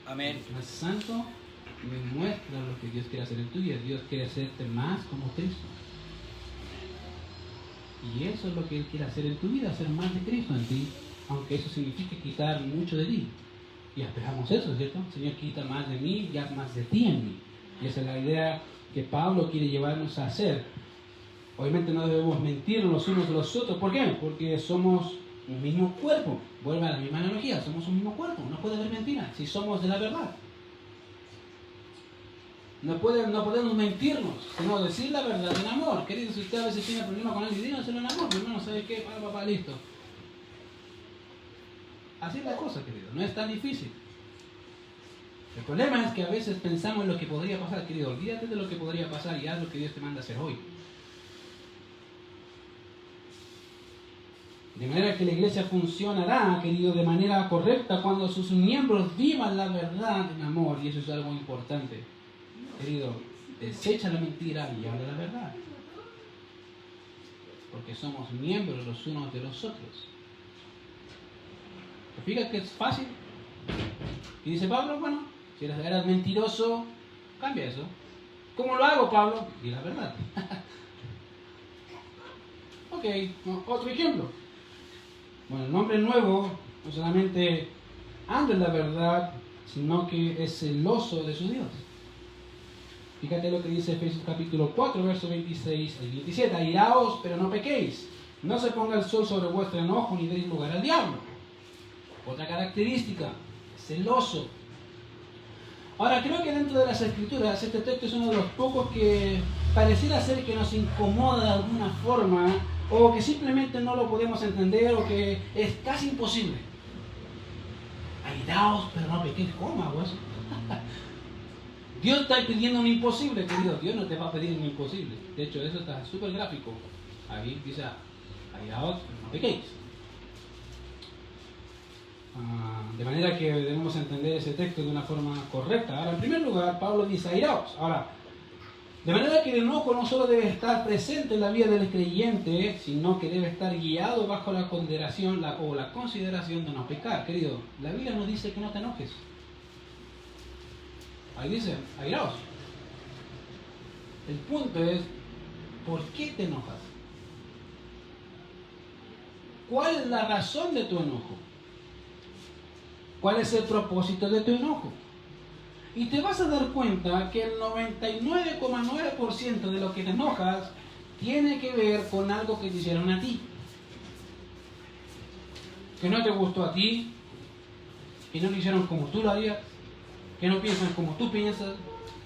Speaker 2: Amén.
Speaker 1: Más santo demuestra lo que Dios quiere hacer en tu vida. Dios quiere hacerte más como Cristo. Y eso es lo que Él quiere hacer en tu vida, hacer más de Cristo en ti, aunque eso signifique quitar mucho de ti. Y esperamos eso, ¿cierto? El Señor quita más de mí y haz más de ti en mí. Y esa es la idea que Pablo quiere llevarnos a hacer. Obviamente no debemos mentir los unos de los otros. ¿Por qué? Porque somos un mismo cuerpo. Vuelve a la misma analogía, somos un mismo cuerpo. No puede haber mentira si somos de la verdad. No podemos mentirnos, sino decir la verdad en amor. Querido, si usted a veces tiene problemas con alguien, dígaselo en amor. Mi hermano, ¿sabe qué? Papá, listo. Así es la cosa, querido. No es tan difícil. El problema es que a veces pensamos en lo que podría pasar, querido. Olvídate de lo que podría pasar y haz lo que Dios te manda hacer hoy. De manera que la iglesia funcionará, querido, de manera correcta cuando sus miembros vivan la verdad en amor. Y eso es algo importante. Querido, desecha la mentira y habla la verdad. Porque somos miembros los unos de los otros. ¿Te fijas que es fácil? Y dice Pablo, bueno, si eras mentiroso, cambia eso. ¿Cómo lo hago, Pablo? Di la verdad. Ok, otro ejemplo. Bueno, el hombre nuevo no solamente anda en la verdad, sino que es celoso de su Dios. Fíjate lo que dice Efesios capítulo 4, versos 26 y 27. Airaos, pero no pequéis. No se ponga el sol sobre vuestro enojo, ni deis lugar al diablo. Otra característica, celoso. Ahora, creo que dentro de las Escrituras, este texto es uno de los pocos que pareciera ser que nos incomoda de alguna forma, o que simplemente no lo podemos entender, o que es casi imposible. Airaos, pero no pequéis. ¿Cómo hago eso? Dios está pidiendo un imposible, querido. Dios no te va a pedir un imposible. De hecho, eso está súper gráfico. Ahí dice, airaos, pero no pequéis. De manera que debemos entender ese texto de una forma correcta. Ahora, en primer lugar, Pablo dice airaos. Ahora, de manera que el enojo no solo debe estar presente en la vida del creyente, sino que debe estar guiado bajo la consideración o la consideración de no pecar. Querido, la Biblia nos dice que no te enojes. Ahí dice, airaos. El punto es, ¿por qué te enojas? ¿Cuál es la razón de tu enojo? ¿Cuál es el propósito de tu enojo? Y te vas a dar cuenta que el 99,9% de lo que te enojas tiene que ver con algo que te hicieron a ti. Que no te gustó a ti, que no lo hicieron como tú lo harías, que no piensan como tú piensas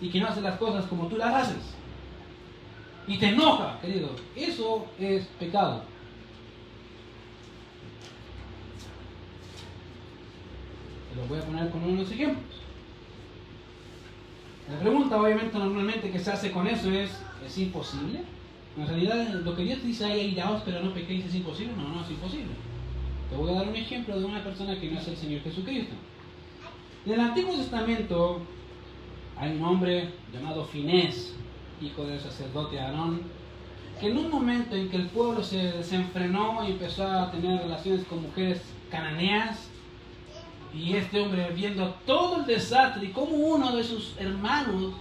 Speaker 1: y que no hacen las cosas como tú las haces. Y te enoja, querido. Eso es pecado. Te lo voy a poner con unos ejemplos. La pregunta, obviamente, normalmente que se hace con eso ¿es imposible? En realidad, lo que Dios dice ahí, airaos, pero no pequéis, ¿es imposible? No, no es imposible. Te voy a dar un ejemplo de una persona que no es el Señor Jesucristo. En el Antiguo Testamento hay un hombre llamado Finés, hijo del sacerdote Aarón, que en un momento en que el pueblo se desenfrenó y empezó a tener relaciones con mujeres cananeas, y este hombre viendo todo el desastre y como uno de sus hermanos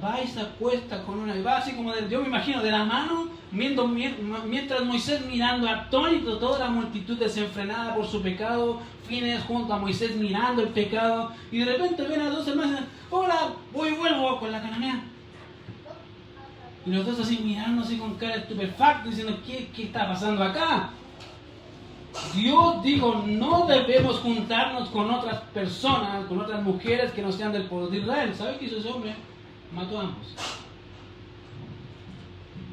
Speaker 1: va y se acuesta con una, y va así como yo me imagino de la mano, mientras Moisés mirando atónito toda la multitud desenfrenada por su pecado, Finés junto a Moisés mirando el pecado, y de repente ven a dos hermanos y dicen, hola, voy y vuelvo con la cananea. Y los dos así mirando así con cara estupefacta, diciendo, ¿qué está pasando acá? Dios dijo, no debemos juntarnos con otras personas, con otras mujeres que no sean del pueblo de Israel. ¿Sabe qué hizo ese hombre? Mató a ambos.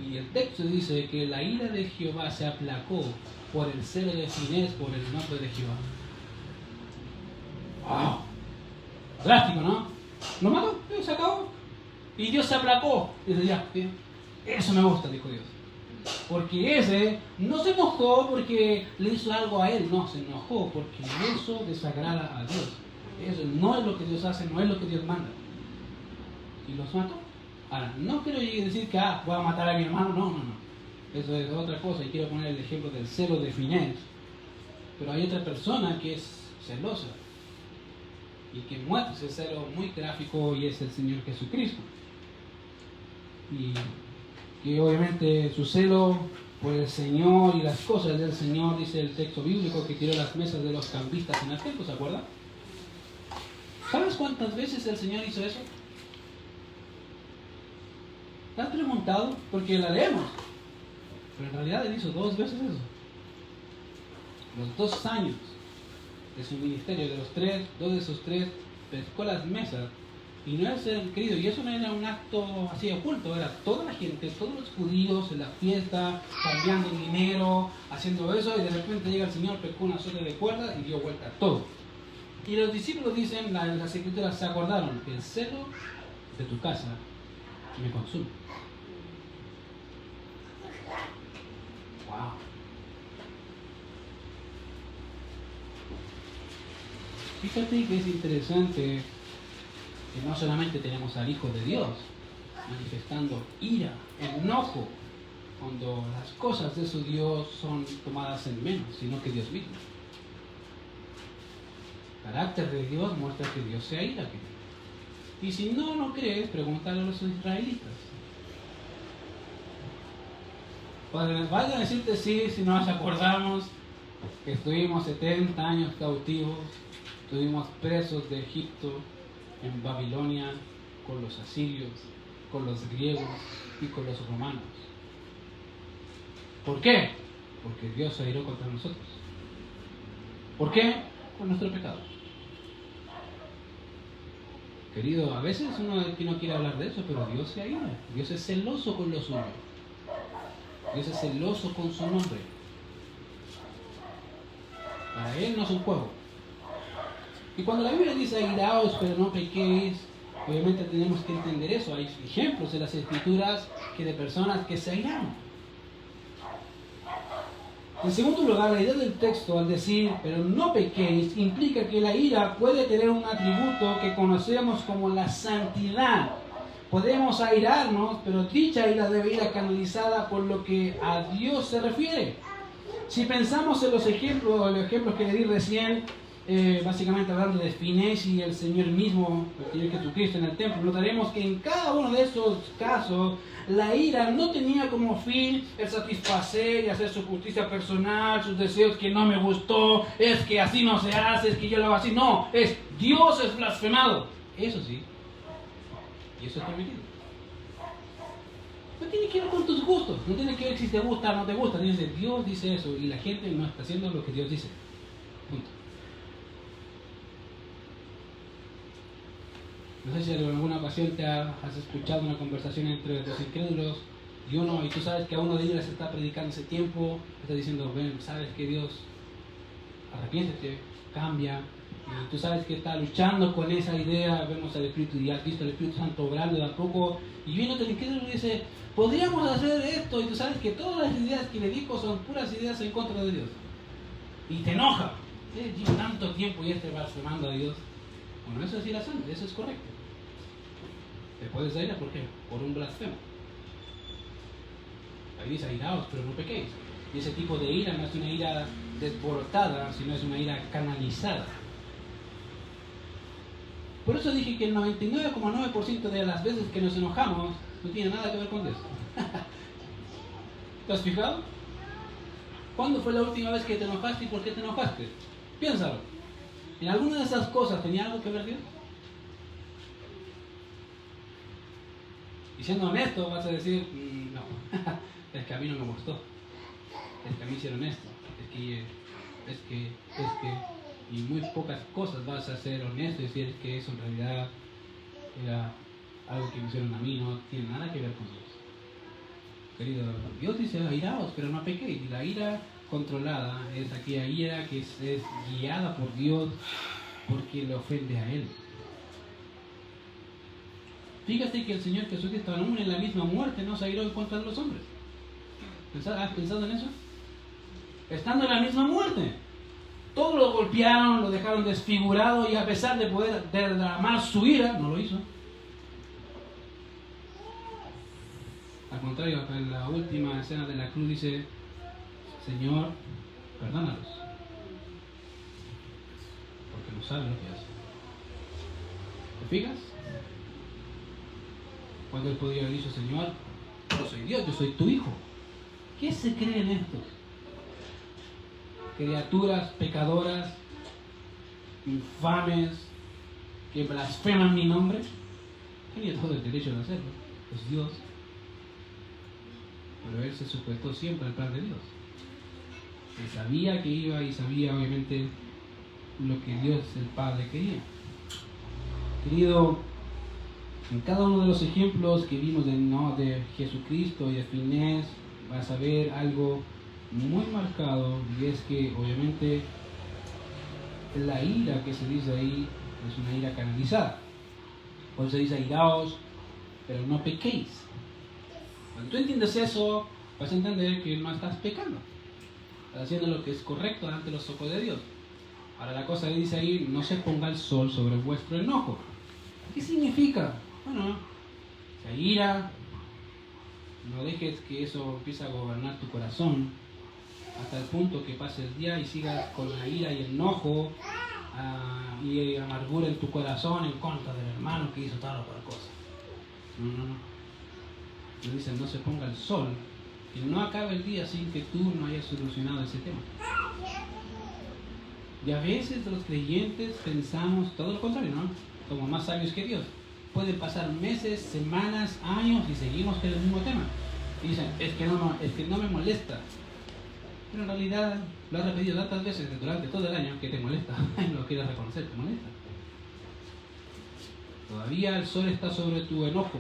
Speaker 1: Y el texto dice que la ira de Jehová se aplacó por el celo de Finés, por el nombre de Jehová. ¡Wow! Drástico, ¿no? Lo mató, se acabó. Y Dios se aplacó. Y dice, ya, eso me gusta, dijo Dios. Porque ese no se enojó porque le hizo algo a él, no, se enojó porque eso desagrada a Dios. Eso no es lo que Dios hace, no es lo que Dios manda. Y los mató. Ahora, no quiero decir que voy a matar a mi hermano, no. Eso es otra cosa, y quiero poner el ejemplo del celo de Finés. Pero hay otra persona que es celosa y que muestra ese celo muy gráfico, y es el Señor Jesucristo. Y que obviamente su celo por el Señor y las cosas del Señor, dice el texto bíblico, que tiró las mesas de los cambistas en el templo, ¿se acuerdan? ¿Sabes cuántas veces el Señor hizo eso? ¿Te has preguntado? Porque la leemos. Pero en realidad Él hizo 2 veces eso. Los 2 años de su ministerio, de los 3, 2 de esos 3, pescó las mesas. Y no es el querido, y eso no era un acto así oculto, era toda la gente, todos los judíos en la fiesta, cambiando dinero, haciendo eso, y de repente llega el Señor, pescó una sola de cuerda y dio vuelta a todo. Y los discípulos dicen, en las escrituras se acordaron, el celo de tu casa me consume. Wow. Fíjate que es interesante que no solamente tenemos al Hijo de Dios manifestando ira, enojo, cuando las cosas de su Dios son tomadas en menos, sino que Dios mismo. El carácter de Dios muestra que Dios se aira. Y si no lo crees, pregúntale a los israelitas. Vayan a decirte sí, si no nos acordamos que estuvimos 70 años cautivos, estuvimos presos de Egipto, en Babilonia, con los asirios, con los griegos y con los romanos. ¿Por qué? Porque Dios se airó contra nosotros. ¿Por qué? Por nuestro pecado. Querido, a veces uno aquí no quiere hablar de eso, pero Dios se aira. Dios es celoso con lo suyo. Dios es celoso con su nombre. Para Él no es un juego. Y cuando la Biblia dice airaos, pero no pequéis, obviamente tenemos que entender eso. Hay ejemplos en las Escrituras de personas que se airaron. En segundo lugar, la idea del texto al decir, pero no pequéis, implica que la ira puede tener un atributo que conocemos como la santidad. Podemos airarnos, pero dicha ira debe ir canalizada por lo que a Dios se refiere. Si pensamos en los ejemplos que le di recién, básicamente hablando de Finés y el Señor mismo, el Señor Jesucristo en el templo, notaremos que en cada uno de estos casos la ira no tenía como fin el satisfacer y hacer su justicia personal, sus deseos que no me gustó, es que así no se hace, es que yo lo hago así. No, es Dios es blasfemado. Eso sí, y eso es permitido. No tiene que ver con tus gustos, no tiene que ver si te gusta o no te gusta. Dice, Dios dice eso y la gente no está haciendo lo que Dios dice. Punto. No sé si en alguna ocasión has escuchado una conversación entre dos incrédulos y uno, y tú sabes que a uno de ellos se está predicando ese tiempo, está diciendo, ven, sabes que Dios, arrepiéntete, cambia, y tú sabes que está luchando con esa idea, vemos al Espíritu, y has visto al Espíritu Santo obrando de a poco, y viene el incrédulo y dice, podríamos hacer esto, y tú sabes que todas las ideas que le dijo son puras ideas en contra de Dios, y te enoja, lleva tanto tiempo y blasfemando a Dios. Bueno, eso es ir a sangre, eso es correcto. Te puedes airar, ¿por qué? Por un blasfemo. Ahí dice, airaos, pero no pequéis. Y ese tipo de ira no es una ira desbordada, sino es una ira canalizada. Por eso dije que el 99,9% de las veces que nos enojamos no tiene nada que ver con Dios. ¿Te has fijado? ¿Cuándo fue la última vez que te enojaste y por qué te enojaste? Piénsalo. ¿En alguna de esas cosas tenía algo que ver Dios? Y siendo honesto vas a decir, no, es que a mí no me gustó, es que a mí hicieron esto, es que, y muy pocas cosas vas a ser honesto y decir que eso en realidad era algo que me hicieron a mí, no tiene nada que ver con Dios. Querido, Dios dice, airaos, pero no pequéis, y la ira controlada es aquella ira que es guiada por Dios porque le ofende a Él. Fíjate que el Señor Jesucristo, aún en la misma muerte, no se airó en contra de los hombres. ¿Has pensado en eso? Estando en la misma muerte, todos lo golpearon, lo dejaron desfigurado y a pesar de poder derramar su ira, no lo hizo. Al contrario, en la última escena de la cruz dice, Señor, perdónalos, porque no saben lo que hacen. ¿Te fijas? Cuando él podría haber dicho, Señor, yo soy Dios, yo soy tu hijo, ¿Qué se creen estos? Criaturas pecadoras, infames, que blasfeman mi nombre. Tenía todo el derecho de hacerlo, es Dios. Pero él se sujetó siempre al plan de Dios. Él sabía que iba y sabía obviamente lo que Dios el Padre quería. Querido, en cada uno de los ejemplos que vimos de Jesucristo y de Finés, vas a ver algo muy marcado, y es que obviamente la ira que se dice ahí es una ira canalizada. Por eso se dice airaos, pero no pequéis. Cuando tú entiendes eso, vas a entender que no estás pecando, estás haciendo lo que es correcto ante los ojos de Dios. Ahora la cosa que dice ahí, no se ponga el sol sobre vuestro enojo. ¿Qué significa? Bueno, la ira, no dejes que eso empiece a gobernar tu corazón hasta el punto que pase el día y sigas con la ira y el enojo y amargura en tu corazón en contra del hermano que hizo tal o cual cosa. No dicen, no se ponga el sol, que no acabe el día sin que tú no hayas solucionado ese tema. Y a veces los creyentes pensamos todo lo contrario, ¿no? Somos más sabios que Dios. Pueden pasar meses, semanas, años y seguimos con el mismo tema. Y dicen, es que no me molesta. Pero en realidad lo has repetido tantas veces durante todo el año que te molesta. No quieres reconocer, te molesta. Todavía el sol está sobre tu enojo.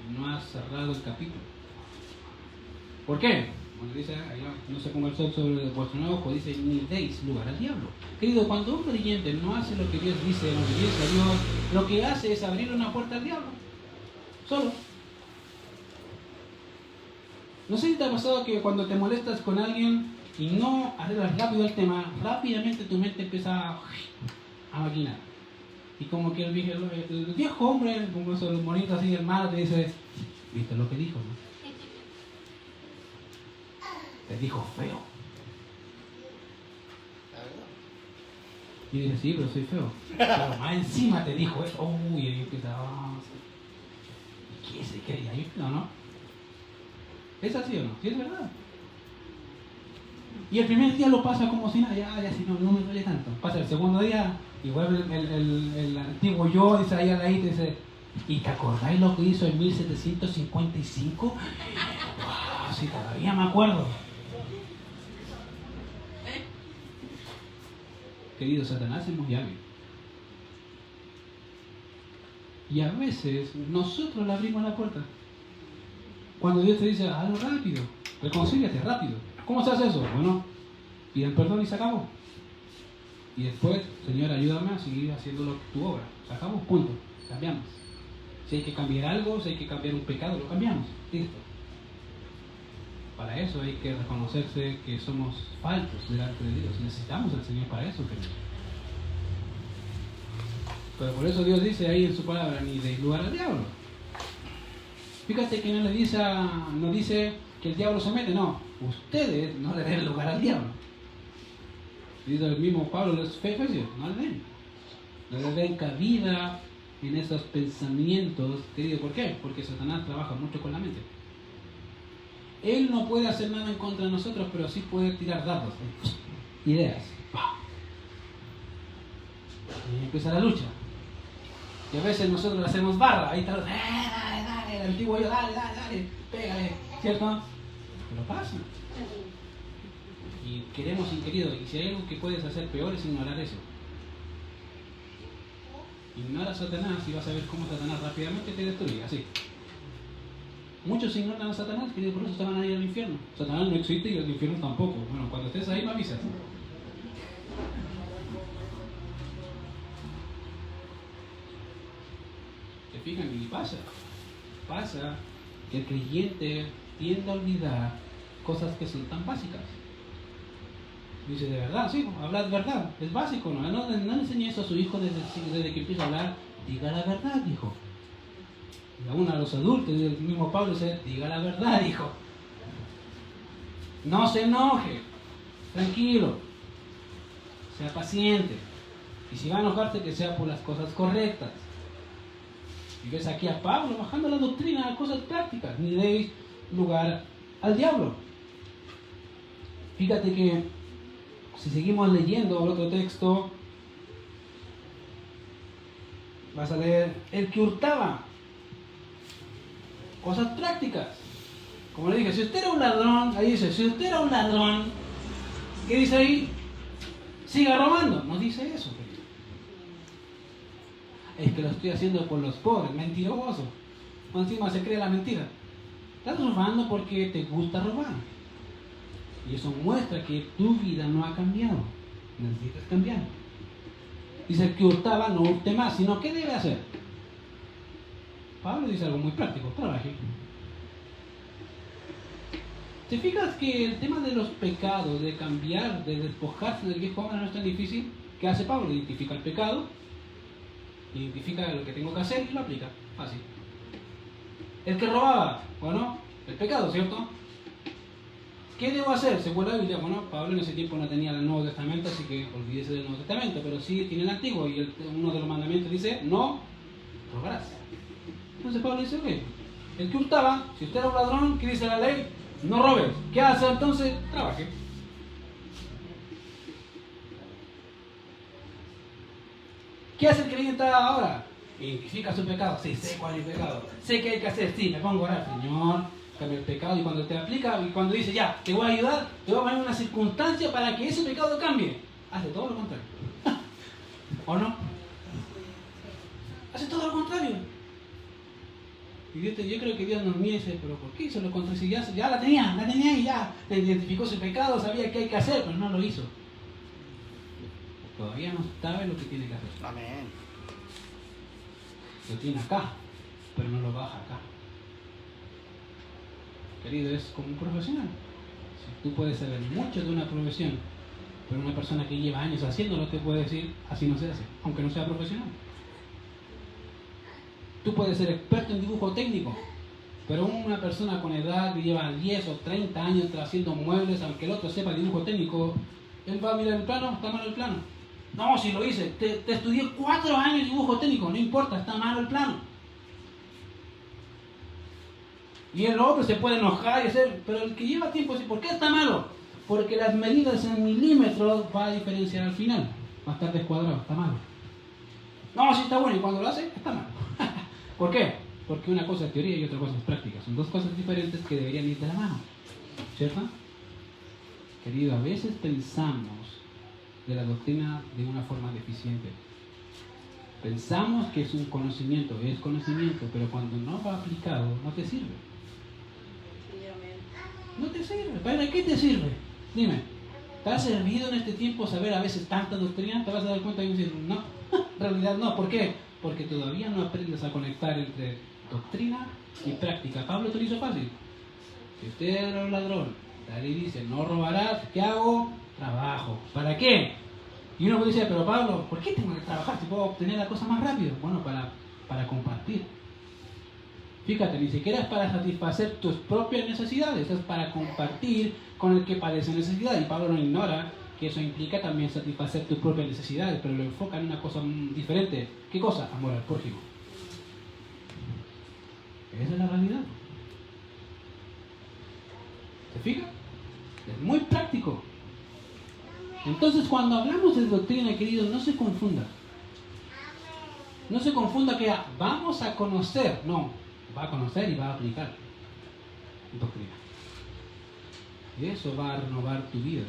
Speaker 1: Y no has cerrado el capítulo. ¿Por qué? Bueno, dice, no se ponga el sol sobre vuestro enojo, dice, ni deis lugar al diablo. Querido, cuando un creyente no hace lo que Dios dice, en obediencia a Dios, lo que hace es abrir una puerta al diablo. Solo. No sé si te ha pasado que cuando te molestas con alguien y no arreglas rápido el tema, rápidamente tu mente empieza a maquinar. Y como que el viejo hombre, como esos bonitos así, el malo, te dice, ¿viste lo que dijo? ¿No? Te dijo feo. Y dice, sí, pero soy feo. Pero más encima te dijo eso. Uy, y empieza, ¿qué se cree ahí? No. ¿Es así o no? ¿Sí es verdad? Y el primer día lo pasa como si nada, ya si no me duele tanto. Pasa el segundo día y vuelve el antiguo yo, dice ahí al ladito, dice, ¿y te acordáis lo que hizo en 1755? ¡Wow! Sí, todavía me acuerdo. Querido, Satanás es muy hábil. Y a veces nosotros le abrimos la puerta. Cuando Dios te dice, hazlo rápido, reconcíliate rápido. ¿Cómo se hace eso? Bueno, pidan perdón y se acabó. Y después, Señor, ayúdame a seguir haciendo tu obra. Se acabó, punto. Cambiamos. Si hay que cambiar algo, si hay que cambiar un pecado, lo cambiamos. Listo. Para eso hay que reconocerse que somos faltos delante de Dios. Necesitamos al Señor para eso, querido. Pero por eso Dios dice ahí en su palabra, ni deis lugar al diablo. Fíjate que no dice que el diablo se mete, no. Ustedes no le den lugar al diablo. Dice el mismo Pablo en los Efesios, no le den. No le den cabida en esos pensamientos. Querido, ¿por qué? Porque Satanás trabaja mucho con la mente. Él no puede hacer nada en contra de nosotros, pero sí puede tirar dardos, ideas. Y empieza la lucha. Y a veces nosotros le hacemos barra, ahí está, dale, el antiguo yo, dale, pégale, ¿cierto? Pero pasa. Y queremos inquirido, y si hay algo que puedes hacer peor es ignorar eso. Ignora a Satanás y vas a ver cómo Satanás rápidamente te destruye, así. Muchos ignoran a Satanás, que por eso se van a ir al infierno. Satanás no existe y el infierno tampoco. Bueno, cuando estés ahí me avisas. ¿Se fijan? Y pasa que el creyente tiende a olvidar cosas que son tan básicas. Dice, de verdad, sí, hablad verdad, es básico, ¿no? No le enseñé eso a su hijo desde que empieza a hablar, diga la verdad, hijo. Y aún a los adultos, el mismo Pablo dice, diga la verdad, hijo. No se enoje, tranquilo, sea paciente. Y si va a enojarse, que sea por las cosas correctas. Y ves aquí a Pablo bajando la doctrina a cosas prácticas, ni deis lugar al diablo. Fíjate que si seguimos leyendo el otro texto, vas a leer el que hurtaba. Cosas prácticas. Como le dije, si usted era un ladrón, ahí dice, si usted era un ladrón, ¿qué dice ahí? Siga robando. No dice eso, querido. Es que lo estoy haciendo por los pobres, mentiroso. Encima se cree la mentira. Estás robando porque te gusta robar. Y eso muestra que tu vida no ha cambiado. Necesitas cambiar. Dice el que hurtaba, no hurte más, sino ¿qué debe hacer? Pablo dice algo muy práctico, trabaje. ¿Te fijas que el tema de los pecados, de cambiar, de despojarse del viejo hombre no es tan difícil? ¿Qué hace Pablo? Identifica el pecado, identifica lo que tengo que hacer y lo aplica. Fácil. El que robaba, bueno, el pecado, ¿cierto? ¿Qué debo hacer? Según la Biblia, bueno, Pablo en ese tiempo no tenía el Nuevo Testamento, así que olvídese del Nuevo Testamento, pero sí tiene el Antiguo y uno de los mandamientos dice, no robarás. Entonces Pablo dice, ok, el que hurtaba, si usted era un ladrón, ¿qué dice la ley? No robes. ¿Qué hace entonces? Trabaje. ¿Qué hace el creyente ahora? Identifica su pecado. Sí, sé cuál es el pecado. Sé qué hay que hacer. Sí, me pongo a orar, Señor, cambia el pecado. Y cuando te aplica, y cuando dice, ya, te voy a ayudar, te voy a poner una circunstancia para que ese pecado cambie. Hace todo lo contrario. ¿O no? Hace todo lo contrario. Y yo creo que Dios nos mira y dice, pero ¿por qué hizo lo contrario? Si ya la tenía y ya identificó su pecado, sabía qué hay que hacer, pero no lo hizo. Todavía no sabe lo que tiene que hacer.
Speaker 2: Amén.
Speaker 1: Lo tiene acá, pero no lo baja acá. Querido, es como un profesional. Si tú puedes saber mucho de una profesión, pero una persona que lleva años haciéndolo te puede decir, así no se hace, aunque no sea profesional. Tú puedes ser experto en dibujo técnico, pero una persona con edad que lleva 10 o 30 años haciendo muebles, aunque el otro sepa dibujo técnico, él va a mirar el plano, está mal el plano. No, si lo hice, te estudié 4 años dibujo técnico, no importa, está mal el plano. Y el otro se puede enojar y hacer, pero el que lleva tiempo dice, ¿por qué está malo? Porque las medidas en milímetros va a diferenciar al final, va a estar descuadrado, está malo. No, si está bueno, y cuando lo hace, está malo. ¿Por qué? Porque una cosa es teoría y otra cosa es práctica. Son dos cosas diferentes que deberían ir de la mano. ¿Cierto? Querido, a veces pensamos de la doctrina de una forma deficiente. Pensamos que es un conocimiento, es conocimiento, pero cuando no va aplicado, no te sirve. No te sirve. ¿Para qué te sirve? Dime, ¿te ha servido en este tiempo saber a veces tanta doctrina? Te vas a dar cuenta y decir, no, en realidad no. ¿Por qué? Porque todavía no aprendes a conectar entre doctrina y práctica. Pablo te lo hizo fácil. Si usted era un ladrón, la ley dice, no robarás, ¿qué hago? Trabajo. ¿Para qué? Y uno puede decir, pero Pablo, ¿por qué tengo que trabajar si puedo obtener la cosa más rápido? Bueno, para compartir. Fíjate, ni siquiera es para satisfacer tus propias necesidades, es para compartir con el que padece necesidad. Y Pablo no ignora que eso implica también satisfacer tus propias necesidades, pero lo enfoca en una cosa diferente. ¿Qué cosa? Amor al prójimo. Esa es la realidad. ¿Se fija? Es muy práctico. Entonces, cuando hablamos de doctrina, queridos, no se confunda. No se confunda que vamos a conocer. No, va a conocer y va a aplicar doctrina. Y eso va a renovar tu vida.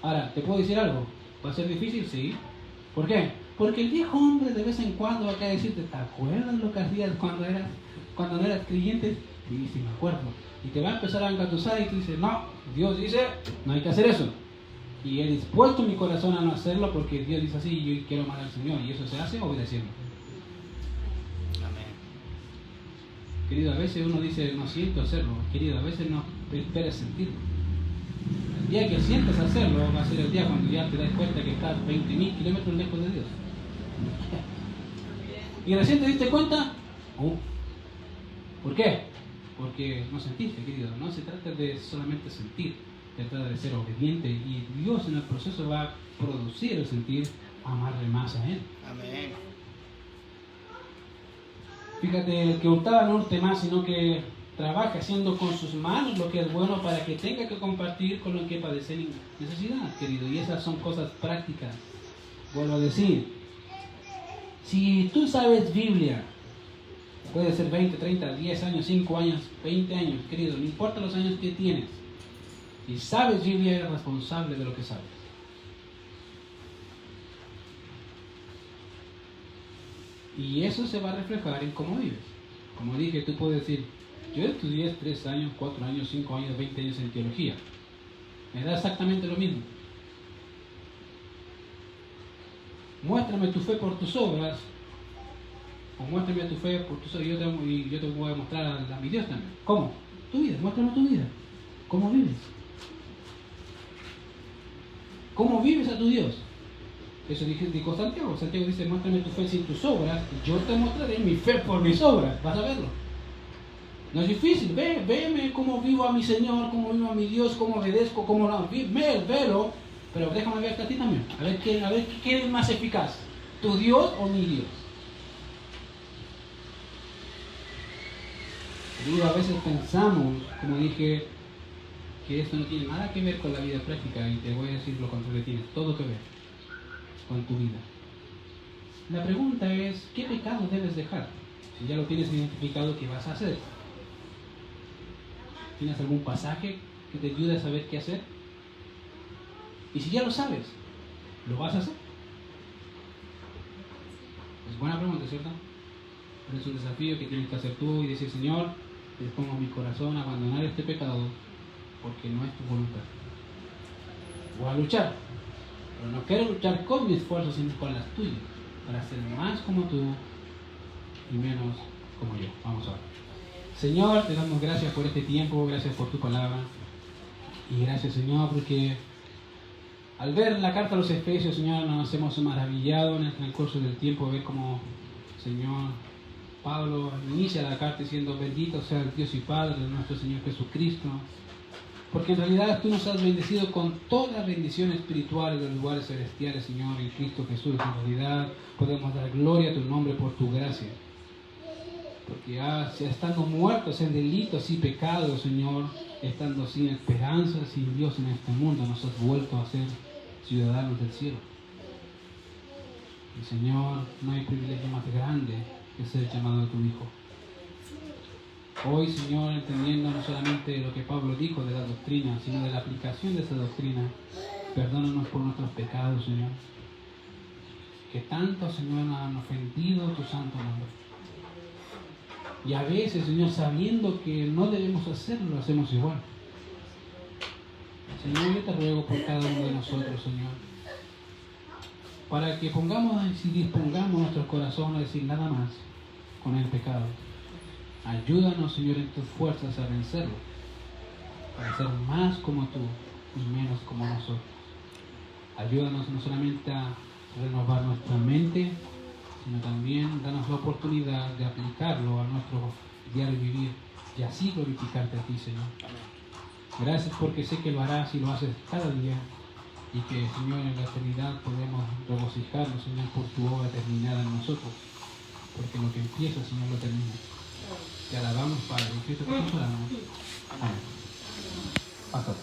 Speaker 1: Ahora, ¿te puedo decir algo? ¿Va a ser difícil? Sí. ¿Por qué? Porque el viejo hombre de vez en cuando va a querer decirte, ¿te acuerdas lo que hacías cuando no eras creyente? Sí, sí me acuerdo. Y te va a empezar a engatusar y tú dices, no, Dios dice, no hay que hacer eso. Y he dispuesto mi corazón a no hacerlo porque Dios dice así y yo quiero amar al Señor. Y eso se hace obedeciendo.
Speaker 2: Amén.
Speaker 1: Querido, a veces uno dice, no siento hacerlo. Querido, a veces no esperes sentirlo. El día que sientes hacerlo va a ser el día cuando ya te das cuenta que estás 20.000 kilómetros lejos de Dios. Y recién te diste cuenta, ¿por qué? Porque no sentiste, querido. No se trata de solamente sentir, se trata de ser obediente y Dios en el proceso va a producir el sentir, amarle más a Él.
Speaker 2: Amén.
Speaker 1: Fíjate, el que hurtaba no hurte más, sino que trabaje haciendo con sus manos lo que es bueno para que tenga que compartir con lo que padece necesidad, querido. Y esas son cosas prácticas. Vuelvo a decir, si tú sabes Biblia, puede ser 20, 30, 10 años, 5 años, 20 años, querido, no importa los años que tienes. Si sabes Biblia, eres responsable de lo que sabes. Y eso se va a reflejar en cómo vives. Como dije, tú puedes decir, yo estudié 3 años, 4 años, 5 años, 20 años en teología. Me da exactamente lo mismo. Muéstrame tu fe por tus obras, o muéstrame tu fe por tus obras, y yo te voy a mostrar a mi Dios también. ¿Cómo? Tu vida, muéstrame tu vida. ¿Cómo vives? ¿Cómo vives a tu Dios? Eso dijo Santiago. Santiago dice, muéstrame tu fe sin tus obras, y yo te mostraré mi fe por mis obras. Vas a verlo. No es difícil. Véeme cómo vivo a mi Señor, cómo vivo a mi Dios, cómo obedezco, cómo no. Velo, pero déjame verte a ti también. A ver qué es más eficaz. ¿Tu Dios o mi Dios? Digo, a veces pensamos, como dije, que esto no tiene nada que ver con la vida práctica, y te voy a decir lo contrario, tiene todo que ver con tu vida. La pregunta es, ¿qué pecado debes dejar? Si ya lo tienes identificado, ¿qué vas a hacer? ¿Tienes algún pasaje que te ayude a saber qué hacer? Y si ya lo sabes, ¿lo vas a hacer? Es buena pregunta, ¿cierto? Pero es un desafío que tienes que hacer tú y decir, Señor, te pongo mi corazón a abandonar este pecado porque no es tu voluntad. Voy a luchar, pero no quiero luchar con mis esfuerzos, sino con las tuyas, para ser más como tú y menos como yo. Vamos a ver. Señor, te damos gracias por este tiempo, gracias por tu palabra, y gracias, Señor, porque al ver la carta a los Efesios, Señor, nos hemos maravillado en el transcurso del tiempo, ver cómo, Señor, Pablo inicia la carta diciendo, bendito sea el Dios y Padre de nuestro Señor Jesucristo, porque en realidad tú nos has bendecido con toda bendición espiritual en los lugares celestiales, Señor, en Cristo Jesús. En realidad podemos dar gloria a tu nombre por tu gracia, porque estando muertos en delitos y pecados, Señor, estando sin esperanza, sin Dios en este mundo, nos has vuelto a ser ciudadanos del cielo. Y Señor, no hay privilegio más grande que ser llamado tu Hijo. Hoy, Señor, entendiendo no solamente lo que Pablo dijo de la doctrina, sino de la aplicación de esa doctrina, perdónanos por nuestros pecados, Señor, que tanto, Señor, han ofendido tu santo nombre. Y a veces, Señor, sabiendo que no debemos hacerlo, lo hacemos igual. Señor, yo te ruego por cada uno de nosotros, Señor, para que dispongamos nuestros corazones a decir nada más con el pecado. Ayúdanos, Señor, en tus fuerzas a vencerlo, para ser más como tú y menos como nosotros. Ayúdanos no solamente a renovar nuestra mente, sino también danos la oportunidad de aplicarlo a nuestro diario vivir y así glorificarte a ti, Señor. Gracias porque sé que lo harás y lo haces cada día, y que, Señor, en la eternidad podemos regocijarnos, Señor, por tu obra terminada en nosotros, porque lo que empieza, Señor, lo termina. Te alabamos, Padre, en Cristo Jesús. Amén. Pásate.